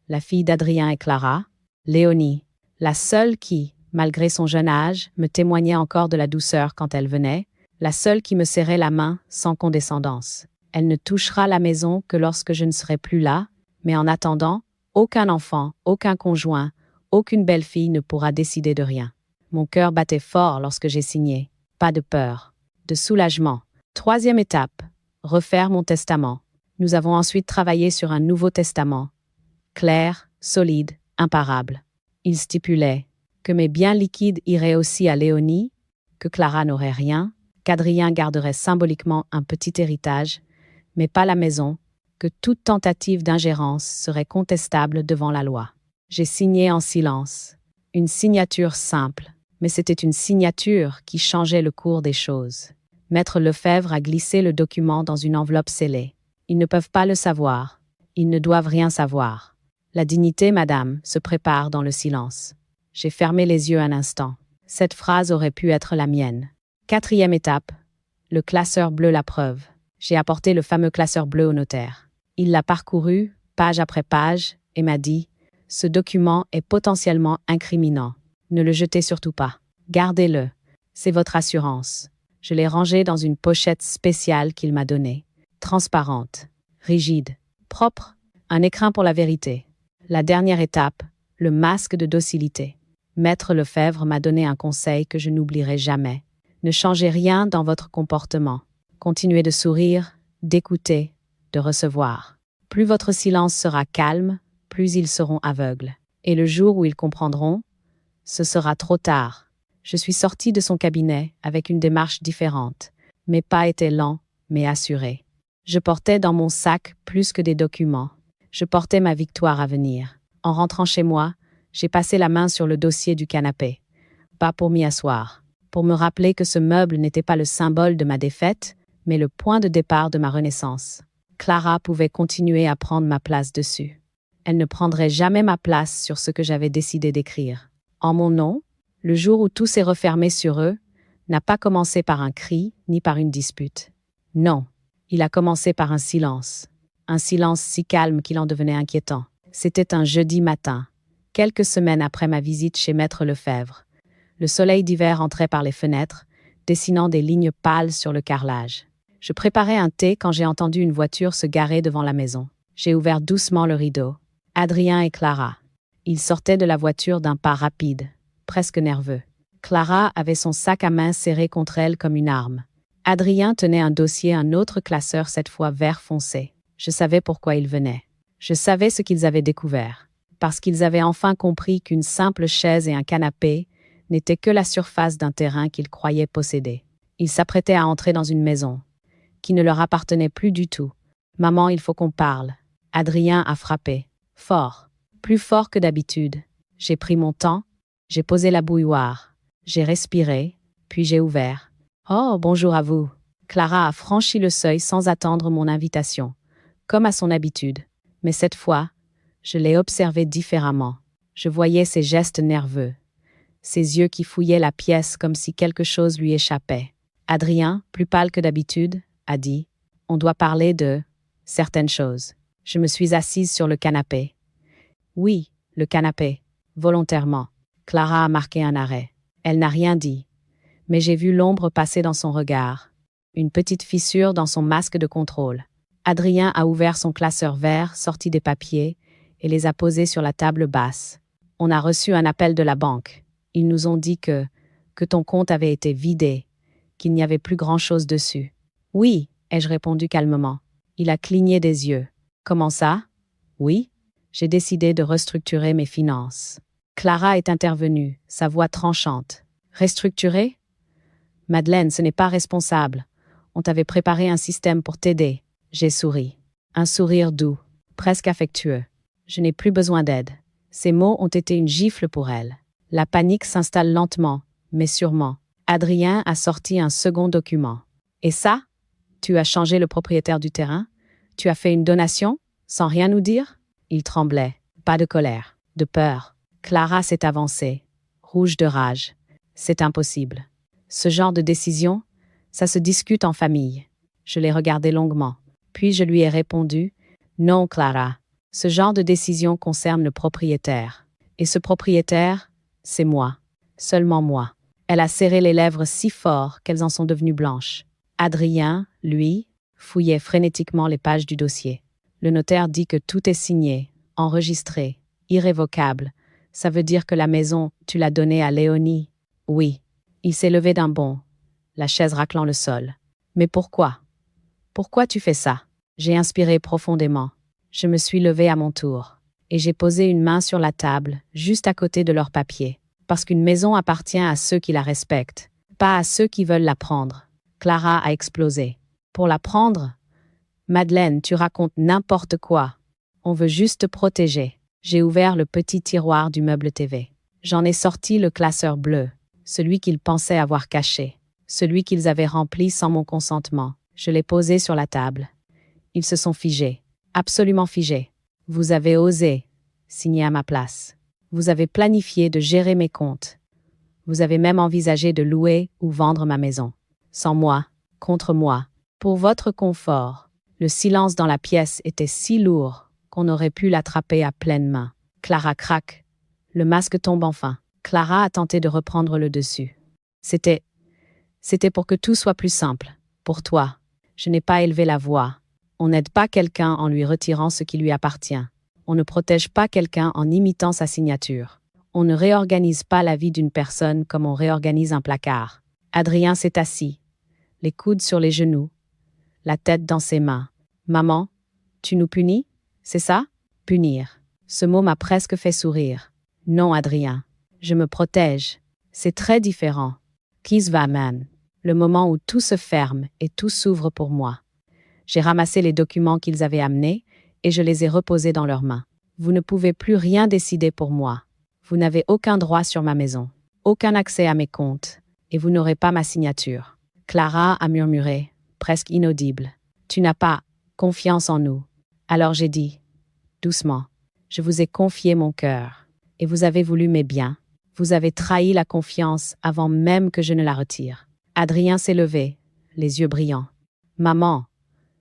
la fille d'Adrien et Clara, Léonie, la seule qui, malgré son jeune âge, me témoignait encore de la douceur quand elle venait, la seule qui me serrait la main sans condescendance. Elle ne touchera la maison que lorsque je ne serai plus là, mais en attendant, aucun enfant, aucun conjoint, aucune belle-fille ne pourra décider de rien. Mon cœur battait fort lorsque j'ai signé. Pas de peur, de soulagement. Troisième étape, refaire mon testament. Nous avons ensuite travaillé sur un nouveau testament. Clair, solide, imparable. Il stipulait que mes biens liquides iraient aussi à Léonie, que Clara n'aurait rien, qu'Adrien garderait symboliquement un petit héritage, mais pas la maison, que toute tentative d'ingérence serait contestable devant la loi. J'ai signé en silence. Une signature simple, mais c'était une signature qui changeait le cours des choses. Maître Lefebvre a glissé le document dans une enveloppe scellée. Ils ne peuvent pas le savoir. Ils ne doivent rien savoir. La dignité, madame, se prépare dans le silence. J'ai fermé les yeux un instant. Cette phrase aurait pu être la mienne. Quatrième étape, le classeur bleu la preuve. J'ai apporté le fameux classeur bleu au notaire. Il l'a parcouru, page après page, et m'a dit « Ce document est potentiellement incriminant. Ne le jetez surtout pas. Gardez-le. C'est votre assurance. » Je l'ai rangé dans une pochette spéciale qu'il m'a donnée. Transparente, rigide, propre, un écrin pour la vérité. La dernière étape, le masque de docilité. Maître Lefebvre m'a donné un conseil que je n'oublierai jamais. Ne changez rien dans votre comportement. Continuez de sourire, d'écouter, de recevoir. Plus votre silence sera calme, plus ils seront aveugles. Et le jour où ils comprendront, ce sera trop tard. Je suis sortie de son cabinet avec une démarche différente. Mes pas étaient lents, mais assurés. Je portais dans mon sac plus que des documents. Je portais ma victoire à venir. En rentrant chez moi, j'ai passé la main sur le dossier du canapé. Pas pour m'y asseoir. Pour me rappeler que ce meuble n'était pas le symbole de ma défaite, mais le point de départ de ma renaissance. Clara pouvait continuer à prendre ma place dessus. Elle ne prendrait jamais ma place sur ce que j'avais décidé d'écrire. En mon nom, le jour où tout s'est refermé sur eux, n'a pas commencé par un cri ni par une dispute. Non, il a commencé par un silence si calme qu'il en devenait inquiétant. C'était un jeudi matin, quelques semaines après ma visite chez Maître Lefebvre. Le soleil d'hiver entrait par les fenêtres, dessinant des lignes pâles sur le carrelage. Je préparais un thé quand j'ai entendu une voiture se garer devant la maison. J'ai ouvert doucement le rideau. Adrien et Clara. Ils sortaient de la voiture d'un pas rapide, presque nerveux. Clara avait son sac à main serré contre elle comme une arme. Adrien tenait un dossier, un autre classeur, cette fois vert foncé. Je savais pourquoi ils venaient. Je savais ce qu'ils avaient découvert. Parce qu'ils avaient enfin compris qu'une simple chaise et un canapé n'étaient que la surface d'un terrain qu'ils croyaient posséder. Ils s'apprêtaient à entrer dans une maison qui ne leur appartenait plus du tout. « Maman, il faut qu'on parle. » Adrien a frappé. Fort. Plus fort que d'habitude. J'ai pris mon temps. J'ai posé la bouilloire. J'ai respiré, puis j'ai ouvert. « Oh, bonjour à vous. » Clara a franchi le seuil sans attendre mon invitation, comme à son habitude. Mais cette fois, Je l'ai observé différemment. Je voyais ses gestes nerveux, ses yeux qui fouillaient la pièce comme si quelque chose lui échappait. Adrien, plus pâle que d'habitude, a dit « On doit parler de certaines choses ». Je me suis assise sur le canapé. Oui, le canapé, volontairement. Clara a marqué un arrêt. Elle n'a rien dit, mais j'ai vu l'ombre passer dans son regard, une petite fissure dans son masque de contrôle. Adrien a ouvert son classeur vert, sorti des papiers et les a posés sur la table basse. On a reçu un appel de la banque. Ils nous ont dit que ton compte avait été vidé, qu'il n'y avait plus grand-chose dessus. Oui, ai-je répondu calmement. Il a cligné des yeux. Comment ça? Oui, j'ai décidé de restructurer mes finances. Clara est intervenue, sa voix tranchante. Restructurer? Madeleine, ce n'est pas responsable. On t'avait préparé un système pour t'aider. J'ai souri. Un sourire doux, presque affectueux. Je n'ai plus besoin d'aide. Ces mots ont été une gifle pour elle. La panique s'installe lentement, mais sûrement. Adrien a sorti un second document. Et ça? Tu as changé le propriétaire du terrain? Tu as fait une donation? Sans rien nous dire? Il tremblait. Pas de colère, de peur. Clara s'est avancée, rouge de rage. C'est impossible. Ce genre de décision, ça se discute en famille. Je l'ai regardé longuement. Puis je lui ai répondu « Non, Clara, ce genre de décision concerne le propriétaire. Et ce propriétaire, c'est moi. Seulement moi. » Elle a serré les lèvres si fort qu'elles en sont devenues blanches. Adrien, lui, fouillait frénétiquement les pages du dossier. Le notaire dit que tout est signé, enregistré, irrévocable. Ça veut dire que la maison, tu l'as donnée à Léonie. Oui. Il s'est levé d'un bond, la chaise raclant le sol. Mais pourquoi? Pourquoi tu fais ça? J'ai inspiré profondément. Je me suis levée à mon tour. Et j'ai posé une main sur la table, juste à côté de leur papier. Parce qu'une maison appartient à ceux qui la respectent, pas à ceux qui veulent la prendre. Clara a explosé. Pour la prendre? Madeleine, tu racontes n'importe quoi. On veut juste te protéger. J'ai ouvert le petit tiroir du meuble TV. J'en ai sorti le classeur bleu, celui qu'ils pensaient avoir caché, celui qu'ils avaient rempli sans mon consentement. Je l'ai posé sur la table. Ils se sont figés, absolument figés. Vous avez osé signer à ma place. Vous avez planifié de gérer mes comptes. Vous avez même envisagé de louer ou vendre ma maison. Sans moi, contre moi, pour votre confort. Le silence dans la pièce était si lourd qu'on aurait pu l'attraper à pleine main. Clara craque. Le masque tombe enfin. Clara a tenté de reprendre le dessus. C'était pour que tout soit plus simple. Pour toi. Je n'ai pas élevé la voix. On n'aide pas quelqu'un en lui retirant ce qui lui appartient. On ne protège pas quelqu'un en imitant sa signature. On ne réorganise pas la vie d'une personne comme on réorganise un placard. Adrien s'est assis, les coudes sur les genoux, la tête dans ses mains. Maman, tu nous punis? C'est ça? Punir. Ce mot m'a presque fait sourire. Non, Adrien. Je me protège. C'est très différent. Kiss va man. Le moment où tout se ferme et tout s'ouvre pour moi. J'ai ramassé les documents qu'ils avaient amenés et je les ai reposés dans leurs mains. Vous ne pouvez plus rien décider pour moi. Vous n'avez aucun droit sur ma maison, aucun accès à mes comptes, et vous n'aurez pas ma signature. Clara a murmuré, presque inaudible. Tu n'as pas confiance en nous. Alors j'ai dit, doucement, je vous ai confié mon cœur, et vous avez voulu mes biens. Vous avez trahi la confiance avant même que je ne la retire. Adrien s'est levé, les yeux brillants. Maman,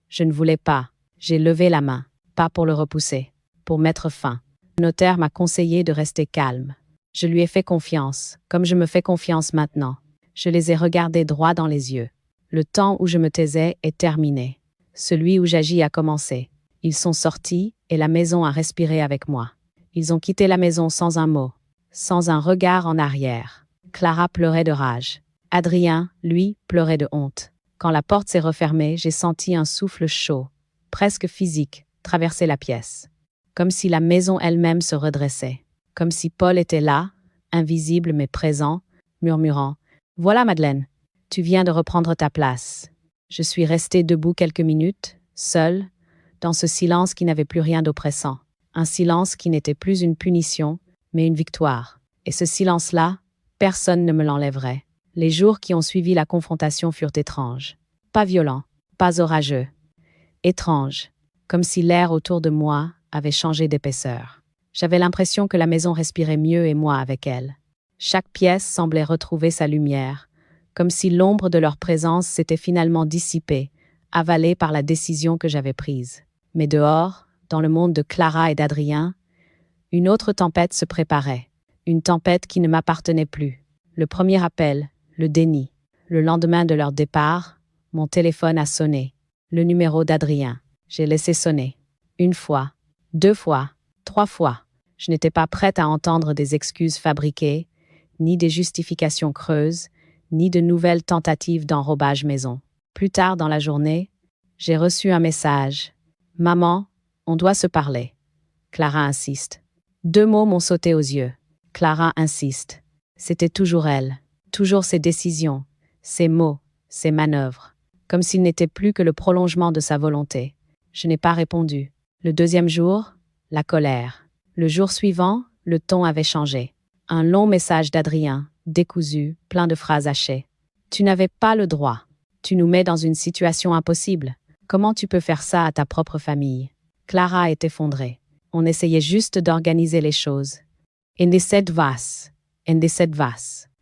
je ne voulais pas. J'ai levé la main, pas pour le repousser, pour mettre fin. Le notaire m'a conseillé de rester calme. Je lui ai fait confiance, comme je me fais confiance maintenant. Je les ai regardés droit dans les yeux. Le temps où je me taisais est terminé. Celui où j'agis a commencé. Ils sont sortis et la maison a respiré avec moi. Ils ont quitté la maison sans un mot, sans un regard en arrière. Clara pleurait de rage. Adrien, lui, pleurait de honte. Quand la porte s'est refermée, j'ai senti un souffle chaud, presque physique, traverser la pièce. Comme si la maison elle-même se redressait. Comme si Paul était là, invisible mais présent, murmurant « Voilà Madeleine, tu viens de reprendre ta place. » Je suis restée debout quelques minutes, seule, dans ce silence qui n'avait plus rien d'oppressant. Un silence qui n'était plus une punition, mais une victoire. Et ce silence-là, personne ne me l'enlèverait. Les jours qui ont suivi la confrontation furent étranges. Pas violents, pas orageux. Étranges, comme si l'air autour de moi avait changé d'épaisseur. J'avais l'impression que la maison respirait mieux et moi avec elle. Chaque pièce semblait retrouver sa lumière, comme si l'ombre de leur présence s'était finalement dissipée, avalée par la décision que j'avais prise. Mais dehors, dans le monde de Clara et d'Adrien, une autre tempête se préparait, une tempête qui ne m'appartenait plus. Le premier appel, le déni. Le lendemain de leur départ, mon téléphone a sonné. Le numéro d'Adrien. J'ai laissé sonner. 1 fois, 2 fois, 3 fois. Je n'étais pas prête à entendre des excuses fabriquées, ni des justifications creuses, ni de nouvelles tentatives d'enrobage maison. Plus tard dans la journée, j'ai reçu un message. « Maman, on doit se parler. » Clara insiste. 2 mots m'ont sauté aux yeux. Clara insiste. C'était toujours elle, toujours ses décisions, ses mots, ses manœuvres, comme s'il n'était plus que le prolongement de sa volonté. Je n'ai pas répondu. Le deuxième jour, la colère. Le jour suivant, le ton avait changé. Un long message d'Adrien, décousu, plein de phrases hachées. « Tu n'avais pas le droit. Tu nous mets dans une situation impossible. Comment tu peux faire ça à ta propre famille ?» Clara est effondrée. On essayait juste d'organiser les choses. Indecet vas.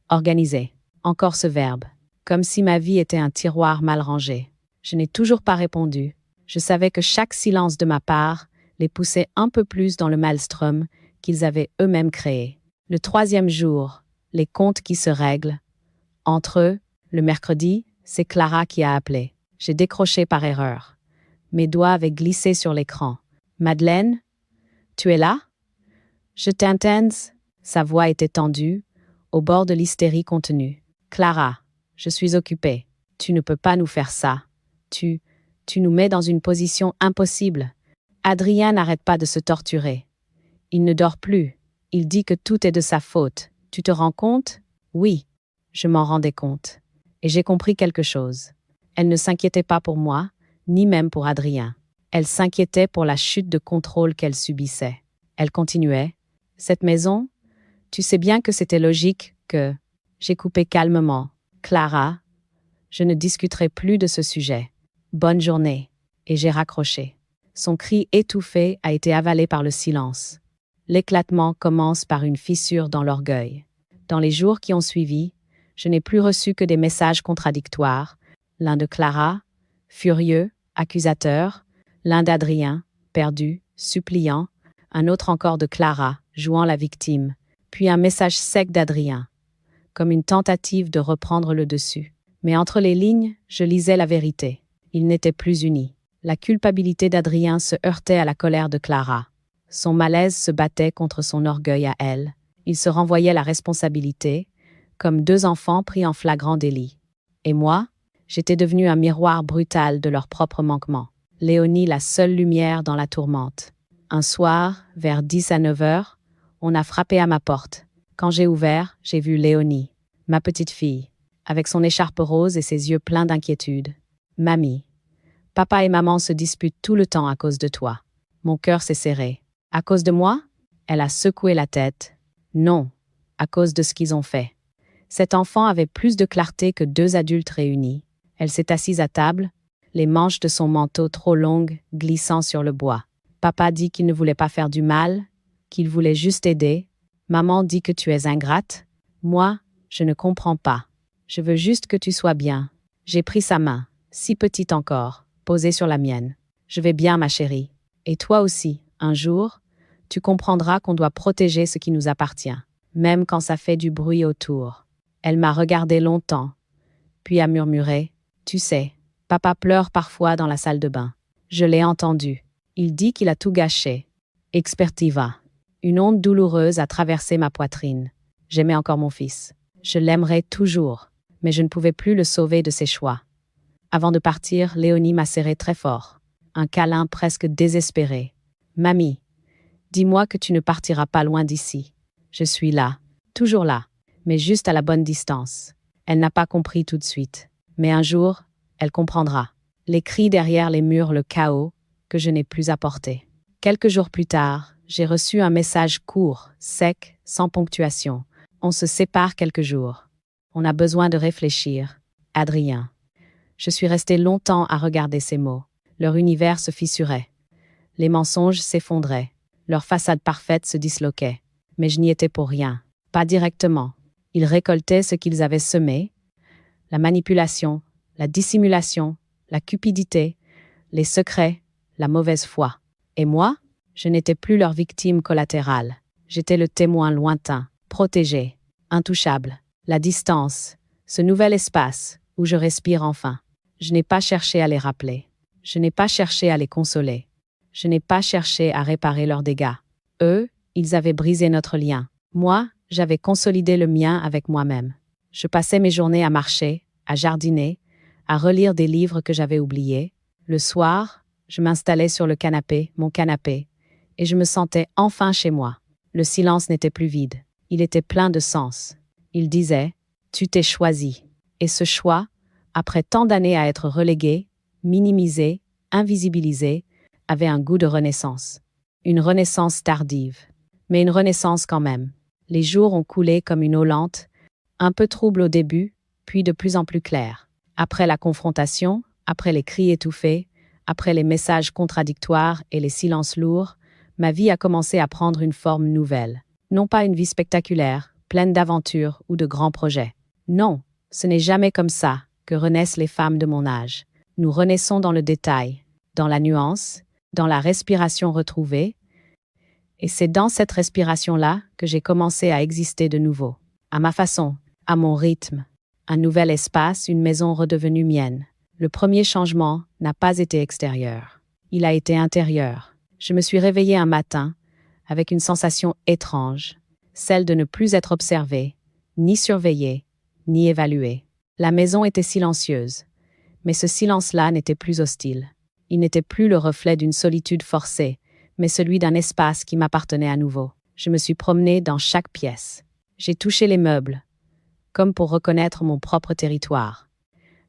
Organiser. Encore ce verbe. Comme si ma vie était un tiroir mal rangé. Je n'ai toujours pas répondu. Je savais que chaque silence de ma part les poussait un peu plus dans le maelstrom qu'ils avaient eux-mêmes créé. Le 3e jour, les comptes qui se règlent. Entre eux, le mercredi, c'est Clara qui a appelé. J'ai décroché par erreur. Mes doigts avaient glissé sur l'écran. « Madeleine, tu es là? Je t'entends ?» Sa voix était tendue, au bord de l'hystérie contenue. « Clara, je suis occupée. Tu ne peux pas nous faire ça. Tu nous mets dans une position impossible. Adrien n'arrête pas de se torturer. Il ne dort plus. Il dit que tout est de sa faute. Tu te rends compte? » Oui, je m'en rendais compte. Et j'ai compris quelque chose. Elle ne s'inquiétait pas pour moi, ni même pour Adrien. Elle s'inquiétait pour la chute de contrôle qu'elle subissait. Elle continuait. « Cette maison, tu sais bien que c'était logique que… » J'ai coupé calmement. « Clara, je ne discuterai plus de ce sujet. Bonne journée. » Et j'ai raccroché. Son cri étouffé a été avalé par le silence. L'éclatement commence par une fissure dans l'orgueil. Dans les jours qui ont suivi, je n'ai plus reçu que des messages contradictoires. L'un de Clara, furieux, accusateur, l'un d'Adrien, perdu, suppliant, un autre encore de Clara, jouant la victime, puis un message sec d'Adrien, comme une tentative de reprendre le dessus. Mais entre les lignes, je lisais la vérité. Ils n'étaient plus unis. La culpabilité d'Adrien se heurtait à la colère de Clara. Son malaise se battait contre son orgueil à elle. Ils se renvoyaient la responsabilité, comme 2 enfants pris en flagrant délit. Et moi, j'étais devenue un miroir brutal de leurs propres manquements. Léonie, la seule lumière dans la tourmente. Un soir, vers 10 à 9 heures, on a frappé à ma porte. Quand j'ai ouvert, j'ai vu Léonie, ma petite fille, avec son écharpe rose et ses yeux pleins d'inquiétude. « Mamie, papa et maman se disputent tout le temps à cause de toi. » Mon cœur s'est serré. « À cause de moi ?» Elle a secoué la tête. « Non, à cause de ce qu'ils ont fait. » Cet enfant avait plus de clarté que 2 adultes réunis. Elle s'est assise à table, les manches de son manteau trop longues glissant sur le bois. Papa dit qu'il ne voulait pas faire du mal, qu'il voulait juste aider. Maman dit que tu es ingrate. Moi, je ne comprends pas. Je veux juste que tu sois bien. J'ai pris sa main, si petite encore, posée sur la mienne. Je vais bien, ma chérie. Et toi aussi, un jour, tu comprendras qu'on doit protéger ce qui nous appartient, même quand ça fait du bruit autour. Elle m'a regardé longtemps, puis a murmuré, « Tu sais, papa pleure parfois dans la salle de bain. » Je l'ai entendu. Il dit qu'il a tout gâché. Expertiva. Une onde douloureuse a traversé ma poitrine. J'aimais encore mon fils. Je l'aimerais toujours, mais je ne pouvais plus le sauver de ses choix. Avant de partir, Léonie m'a serré très fort. Un câlin presque désespéré. « Mamie, dis-moi que tu ne partiras pas loin d'ici. Je suis là, toujours là, mais juste à la bonne distance. » Elle n'a pas compris tout de suite. Mais un jour, elle comprendra. Les cris derrière les murs, le chaos, que je n'ai plus apporté. Quelques jours plus tard, j'ai reçu un message court, sec, sans ponctuation. On se sépare quelques jours. On a besoin de réfléchir. Adrien. Je suis restée longtemps à regarder ces mots. Leur univers se fissurait. Les mensonges s'effondraient. Leur façade parfaite se disloquait. Mais je n'y étais pour rien. Pas directement. Ils récoltaient ce qu'ils avaient semé. La manipulation, la dissimulation, la cupidité, les secrets, la mauvaise foi. Et moi, je n'étais plus leur victime collatérale. J'étais le témoin lointain, protégé, intouchable. La distance, ce nouvel espace où je respire enfin. Je n'ai pas cherché à les rappeler. Je n'ai pas cherché à les consoler. Je n'ai pas cherché à réparer leurs dégâts. Eux, ils avaient brisé notre lien. Moi, j'avais consolidé le mien avec moi-même. Je passais mes journées à marcher, à jardiner, à relire des livres que j'avais oubliés. Le soir, je m'installais sur le canapé, mon canapé, et je me sentais enfin chez moi. Le silence n'était plus vide. Il était plein de sens. Il disait « Tu t'es choisi ». Et ce choix, après tant d'années à être relégué, minimisé, invisibilisé, avait un goût de renaissance. Une renaissance tardive, mais une renaissance quand même. Les jours ont coulé comme une eau lente, un peu trouble au début, puis de plus en plus clair. Après la confrontation, après les cris étouffés, après les messages contradictoires et les silences lourds, ma vie a commencé à prendre une forme nouvelle. Non pas une vie spectaculaire, pleine d'aventures ou de grands projets. Non, ce n'est jamais comme ça que renaissent les femmes de mon âge. Nous renaissons dans le détail, dans la nuance, dans la respiration retrouvée, et c'est dans cette respiration-là que j'ai commencé à exister de nouveau. À ma façon, à mon rythme. Un nouvel espace, une maison redevenue mienne. Le premier changement n'a pas été extérieur. Il a été intérieur. Je me suis réveillée un matin avec une sensation étrange, celle de ne plus être observée, ni surveillée, ni évaluée. La maison était silencieuse, mais ce silence-là n'était plus hostile. Il n'était plus le reflet d'une solitude forcée, mais celui d'un espace qui m'appartenait à nouveau. Je me suis promenée dans chaque pièce. J'ai touché les meubles, comme pour reconnaître mon propre territoire.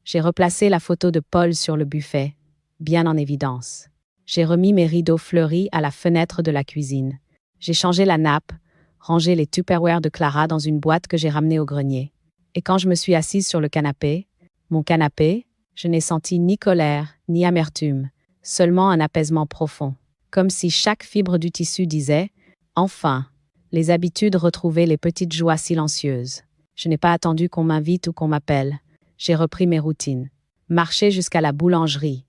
J'ai replacé la photo de Paul sur le buffet, bien en évidence. J'ai remis mes rideaux fleuris à la fenêtre de la cuisine. J'ai changé la nappe, rangé les Tupperware de Clara dans une boîte que j'ai ramenée au grenier. Et quand je me suis assise sur le canapé, mon canapé, je n'ai senti ni colère, ni amertume, seulement un apaisement profond. Comme si chaque fibre du tissu disait « Enfin !» Les habitudes retrouvaient les petites joies silencieuses. Je n'ai pas attendu qu'on m'invite ou qu'on m'appelle. J'ai repris mes routines. Marcher jusqu'à la boulangerie,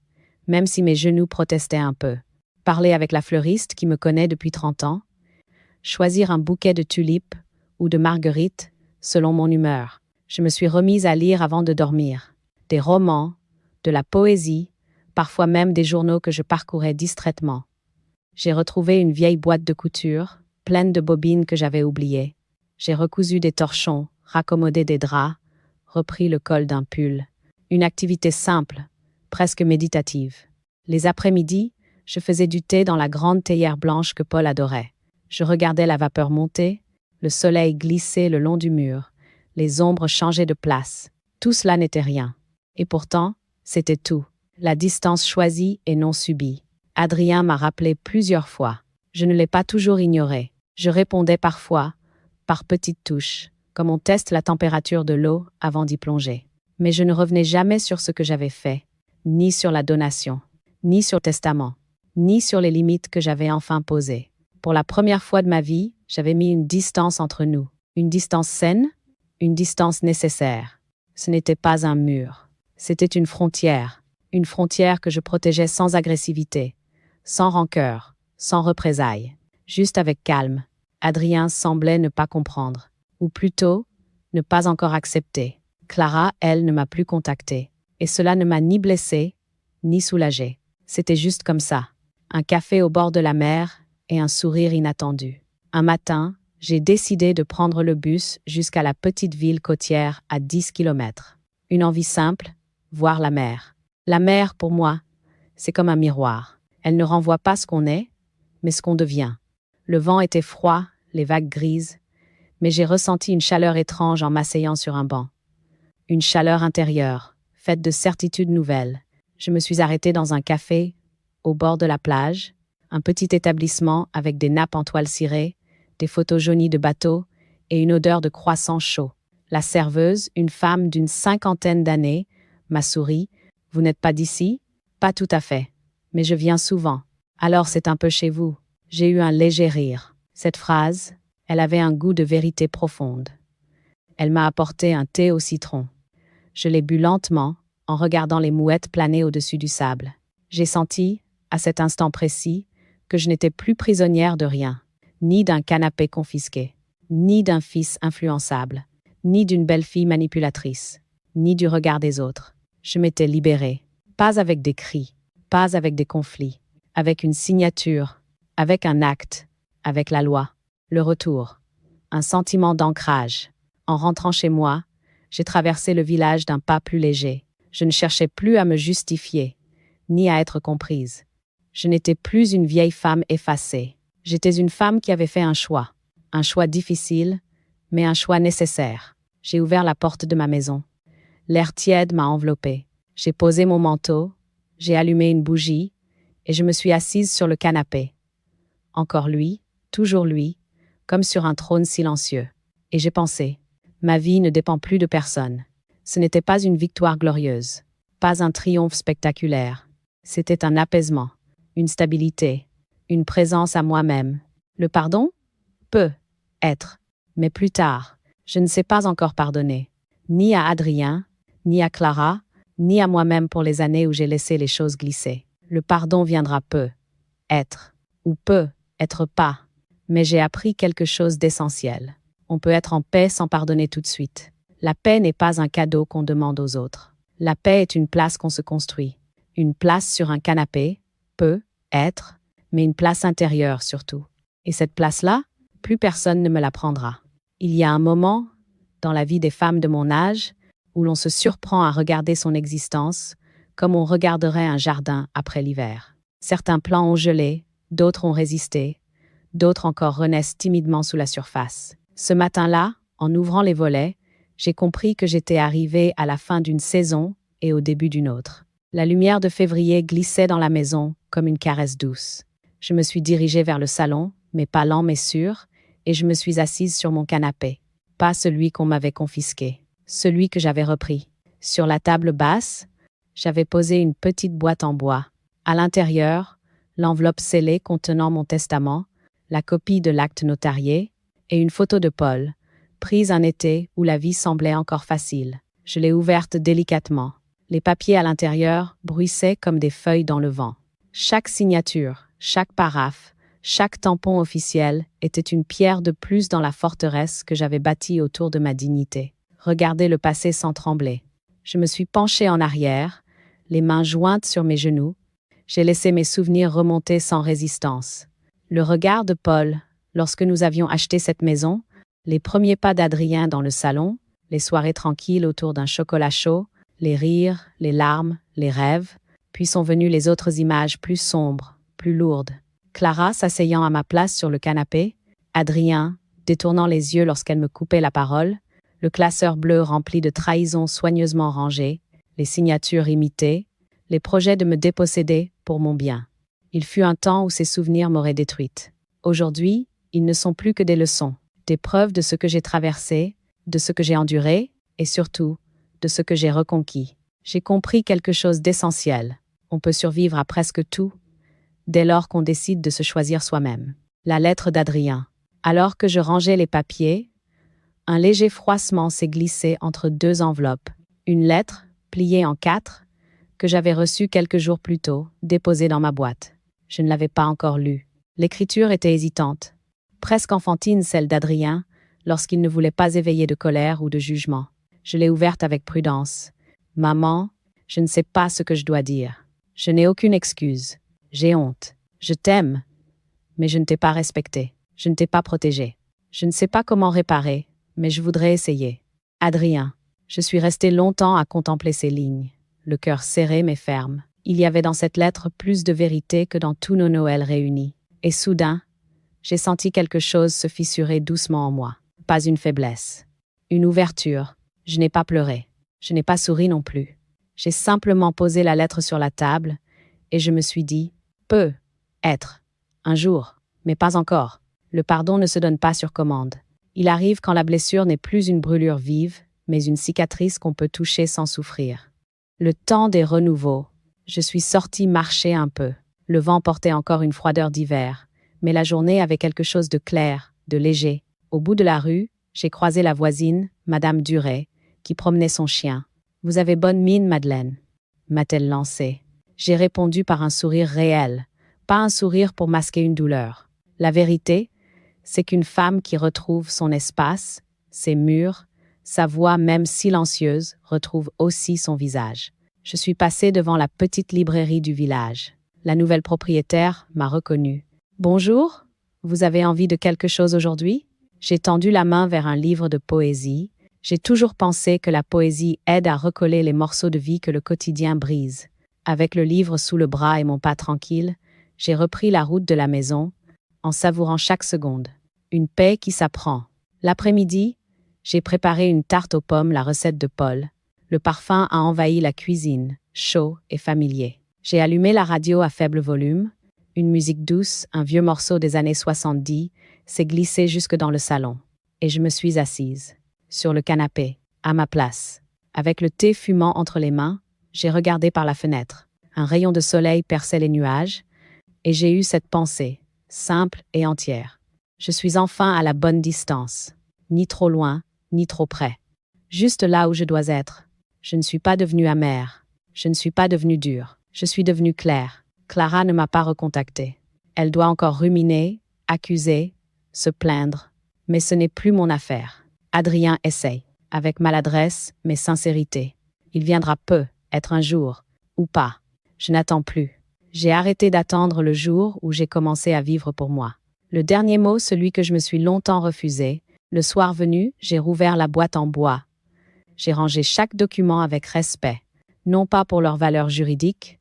même si mes genoux protestaient un peu. Parler avec la fleuriste qui me connaît depuis 30 ans. Choisir un bouquet de tulipes ou de marguerites selon mon humeur. Je me suis remise à lire avant de dormir. Des romans, de la poésie, parfois même des journaux que je parcourais distraitement. J'ai retrouvé une vieille boîte de couture, pleine de bobines que j'avais oubliées. J'ai recousu des torchons, raccommodé des draps, repris le col d'un pull. Une activité simple, presque méditative. Les après-midi, je faisais du thé dans la grande théière blanche que Paul adorait. Je regardais la vapeur monter, le soleil glisser le long du mur, les ombres changer de place. Tout cela n'était rien. Et pourtant, c'était tout. La distance choisie et non subie. Adrien m'a rappelé plusieurs fois. Je ne l'ai pas toujours ignoré. Je répondais parfois, par petites touches, comme on teste la température de l'eau avant d'y plonger. Mais je ne revenais jamais sur ce que j'avais fait, ni sur la donation, ni sur le testament, ni sur les limites que j'avais enfin posées. Pour la première fois de ma vie, j'avais mis une distance entre nous. Une distance saine, une distance nécessaire. Ce n'était pas un mur. C'était une frontière que je protégeais sans agressivité, sans rancœur, sans représailles, juste avec calme. Adrien semblait ne pas comprendre, ou plutôt, ne pas encore accepter. Clara, elle, ne m'a plus contactée, et cela ne m'a ni blessée, ni soulagée. C'était juste comme ça, un café au bord de la mer et un sourire inattendu. Un matin, j'ai décidé de prendre le bus jusqu'à la petite ville côtière à 10 kilomètres. Une envie simple, voir la mer. La mer, pour moi, c'est comme un miroir. Elle ne renvoie pas ce qu'on est, mais ce qu'on devient. Le vent était froid, les vagues grises, mais j'ai ressenti une chaleur étrange en m'asseyant sur un banc. Une chaleur intérieure, faite de certitudes nouvelles. Je me suis arrêtée dans un café, au bord de la plage, un petit établissement avec des nappes en toile cirée, des photos jaunies de bateaux et une odeur de croissant chaud. La serveuse, une femme d'une 50aine d'années, m'a souri. « Vous n'êtes pas d'ici ?»« Pas tout à fait, mais je viens souvent. » Alors c'est un peu chez vous. J'ai eu un léger rire. Cette phrase, elle avait un goût de vérité profonde. Elle m'a apporté un thé au citron. Je l'ai bu lentement, en regardant les mouettes planer au-dessus du sable. J'ai senti, à cet instant précis, que je n'étais plus prisonnière de rien, ni d'un canapé confisqué, ni d'un fils influençable, ni d'une belle-fille manipulatrice, ni du regard des autres. Je m'étais libérée, pas avec des cris, pas avec des conflits, avec une signature, avec un acte, avec la loi, le retour, un sentiment d'ancrage. En rentrant chez moi, j'ai traversé le village d'un pas plus léger. Je ne cherchais plus à me justifier, ni à être comprise. Je n'étais plus une vieille femme effacée. J'étais une femme qui avait fait un choix difficile, mais un choix nécessaire. J'ai ouvert la porte de ma maison. L'air tiède m'a enveloppée. J'ai posé mon manteau, j'ai allumé une bougie, et je me suis assise sur le canapé. Encore lui, toujours lui, comme sur un trône silencieux. Et j'ai pensé, ma vie ne dépend plus de personne. Ce n'était pas une victoire glorieuse, pas un triomphe spectaculaire. C'était un apaisement, une stabilité, une présence à moi-même. Le pardon? Peut être. Mais plus tard, je ne sais pas encore pardonner. Ni à Adrien, ni à Clara, ni à moi-même pour les années où j'ai laissé les choses glisser. Le pardon viendra peu être, ou peut être pas. Mais j'ai appris quelque chose d'essentiel. On peut être en paix sans pardonner tout de suite. La paix n'est pas un cadeau qu'on demande aux autres. La paix est une place qu'on se construit. Une place sur un canapé, peut être, mais une place intérieure surtout. Et cette place-là, plus personne ne me la prendra. Il y a un moment, dans la vie des femmes de mon âge, où l'on se surprend à regarder son existence comme on regarderait un jardin après l'hiver. Certains plants ont gelé, d'autres ont résisté, d'autres encore renaissent timidement sous la surface. Ce matin-là, en ouvrant les volets, j'ai compris que j'étais arrivée à la fin d'une saison et au début d'une autre. La lumière de février glissait dans la maison comme une caresse douce. Je me suis dirigée vers le salon, mes pas lents mais sûrs, et je me suis assise sur mon canapé. Pas celui qu'on m'avait confisqué, celui que j'avais repris. Sur la table basse, j'avais posé une petite boîte en bois. À l'intérieur, l'enveloppe scellée contenant mon testament, la copie de l'acte notarié et une photo de Paul, prise un été où la vie semblait encore facile. Je l'ai ouverte délicatement. Les papiers à l'intérieur bruissaient comme des feuilles dans le vent. Chaque signature, chaque paraphe, chaque tampon officiel était une pierre de plus dans la forteresse que j'avais bâtie autour de ma dignité. Regarder le passé sans trembler. Je me suis penchée en arrière, les mains jointes sur mes genoux. J'ai laissé mes souvenirs remonter sans résistance. Le regard de Paul, lorsque nous avions acheté cette maison, les premiers pas d'Adrien dans le salon, les soirées tranquilles autour d'un chocolat chaud, les rires, les larmes, les rêves, puis sont venues les autres images plus sombres, plus lourdes. Clara s'asseyant à ma place sur le canapé, Adrien, détournant les yeux lorsqu'elle me coupait la parole, le classeur bleu rempli de trahisons soigneusement rangées, les signatures imitées, les projets de me déposséder pour mon bien. Il fut un temps où ces souvenirs m'auraient détruite. Aujourd'hui, ils ne sont plus que des leçons, des preuves de ce que j'ai traversé, de ce que j'ai enduré, et surtout, de ce que j'ai reconquis. J'ai compris quelque chose d'essentiel. On peut survivre à presque tout, dès lors qu'on décide de se choisir soi-même. La lettre d'Adrien. Alors que je rangeais les papiers, un léger froissement s'est glissé entre deux enveloppes. Une lettre, pliée en 4, que j'avais reçue quelques jours plus tôt, déposée dans ma boîte. Je ne l'avais pas encore lue. L'écriture était hésitante, presque enfantine celle d'Adrien, lorsqu'il ne voulait pas éveiller de colère ou de jugement. Je l'ai ouverte avec prudence. « Maman, je ne sais pas ce que je dois dire. Je n'ai aucune excuse. J'ai honte. Je t'aime, mais je ne t'ai pas respecté. Je ne t'ai pas protégé. Je ne sais pas comment réparer, mais je voudrais essayer. Adrien. » Je suis restée longtemps à contempler ces lignes, le cœur serré mais ferme. Il y avait dans cette lettre plus de vérité que dans tous nos Noëls réunis. Et soudain, j'ai senti quelque chose se fissurer doucement en moi. Pas une faiblesse. Une ouverture. Je n'ai pas pleuré. Je n'ai pas souri non plus. J'ai simplement posé la lettre sur la table et je me suis dit, peut être, un jour, mais pas encore. Le pardon ne se donne pas sur commande. Il arrive quand la blessure n'est plus une brûlure vive, mais une cicatrice qu'on peut toucher sans souffrir. Le temps des renouveaux. Je suis sortie marcher un peu. Le vent portait encore une froideur d'hiver, mais la journée avait quelque chose de clair, de léger. Au bout de la rue, j'ai croisé la voisine, Madame Duret, qui promenait son chien. « Vous avez bonne mine, Madeleine », m'a-t-elle lancé. J'ai répondu par un sourire réel, pas un sourire pour masquer une douleur. La vérité, c'est qu'une femme qui retrouve son espace, ses murs, sa voix même silencieuse, retrouve aussi son visage. Je suis passée devant la petite librairie du village. La nouvelle propriétaire m'a reconnue. « Bonjour, vous avez envie de quelque chose aujourd'hui ?» J'ai tendu la main vers un livre de poésie. J'ai toujours pensé que la poésie aide à recoller les morceaux de vie que le quotidien brise. Avec le livre sous le bras et mon pas tranquille, j'ai repris la route de la maison, en savourant chaque seconde. Une paix qui s'apprend. L'après-midi, j'ai préparé une tarte aux pommes, la recette de Paul. Le parfum a envahi la cuisine, chaud et familier. J'ai allumé la radio à faible volume. Une musique douce, un vieux morceau des années 70, s'est glissé jusque dans le salon. Et je me suis assise, sur le canapé, à ma place. Avec le thé fumant entre les mains, j'ai regardé par la fenêtre. Un rayon de soleil perçait les nuages, et j'ai eu cette pensée, simple et entière. Je suis enfin à la bonne distance, ni trop loin, ni trop près. Juste là où je dois être. Je ne suis pas devenue amère, je ne suis pas devenue dure, je suis devenue claire. Clara ne m'a pas recontactée. Elle doit encore ruminer, accuser, se plaindre, mais ce n'est plus mon affaire. Adrien essaye, avec maladresse mais sincérité. Il viendra peu, être un jour, ou pas. Je n'attends plus. J'ai arrêté d'attendre le jour où j'ai commencé à vivre pour moi. Le dernier mot, celui que je me suis longtemps refusé, le soir venu, j'ai rouvert la boîte en bois. J'ai rangé chaque document avec respect, non pas pour leur valeur juridique,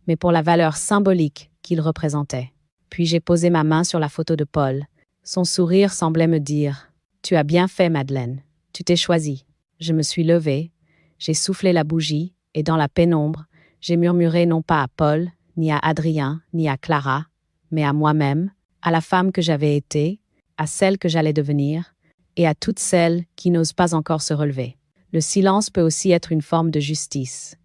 mais pour la valeur symbolique qu'ils représentaient. Puis j'ai posé ma main sur la photo de Paul. Son sourire semblait me dire « Tu as bien fait, Madeleine. Tu t'es choisie. » Je me suis levée, j'ai soufflé la bougie, et dans la pénombre, j'ai murmuré non pas à Paul, ni à Adrien, ni à Clara, mais à moi-même, à la femme que j'avais été, à celle que j'allais devenir, et à toutes celles qui n'osent pas encore se relever. Le silence peut aussi être une forme de justice.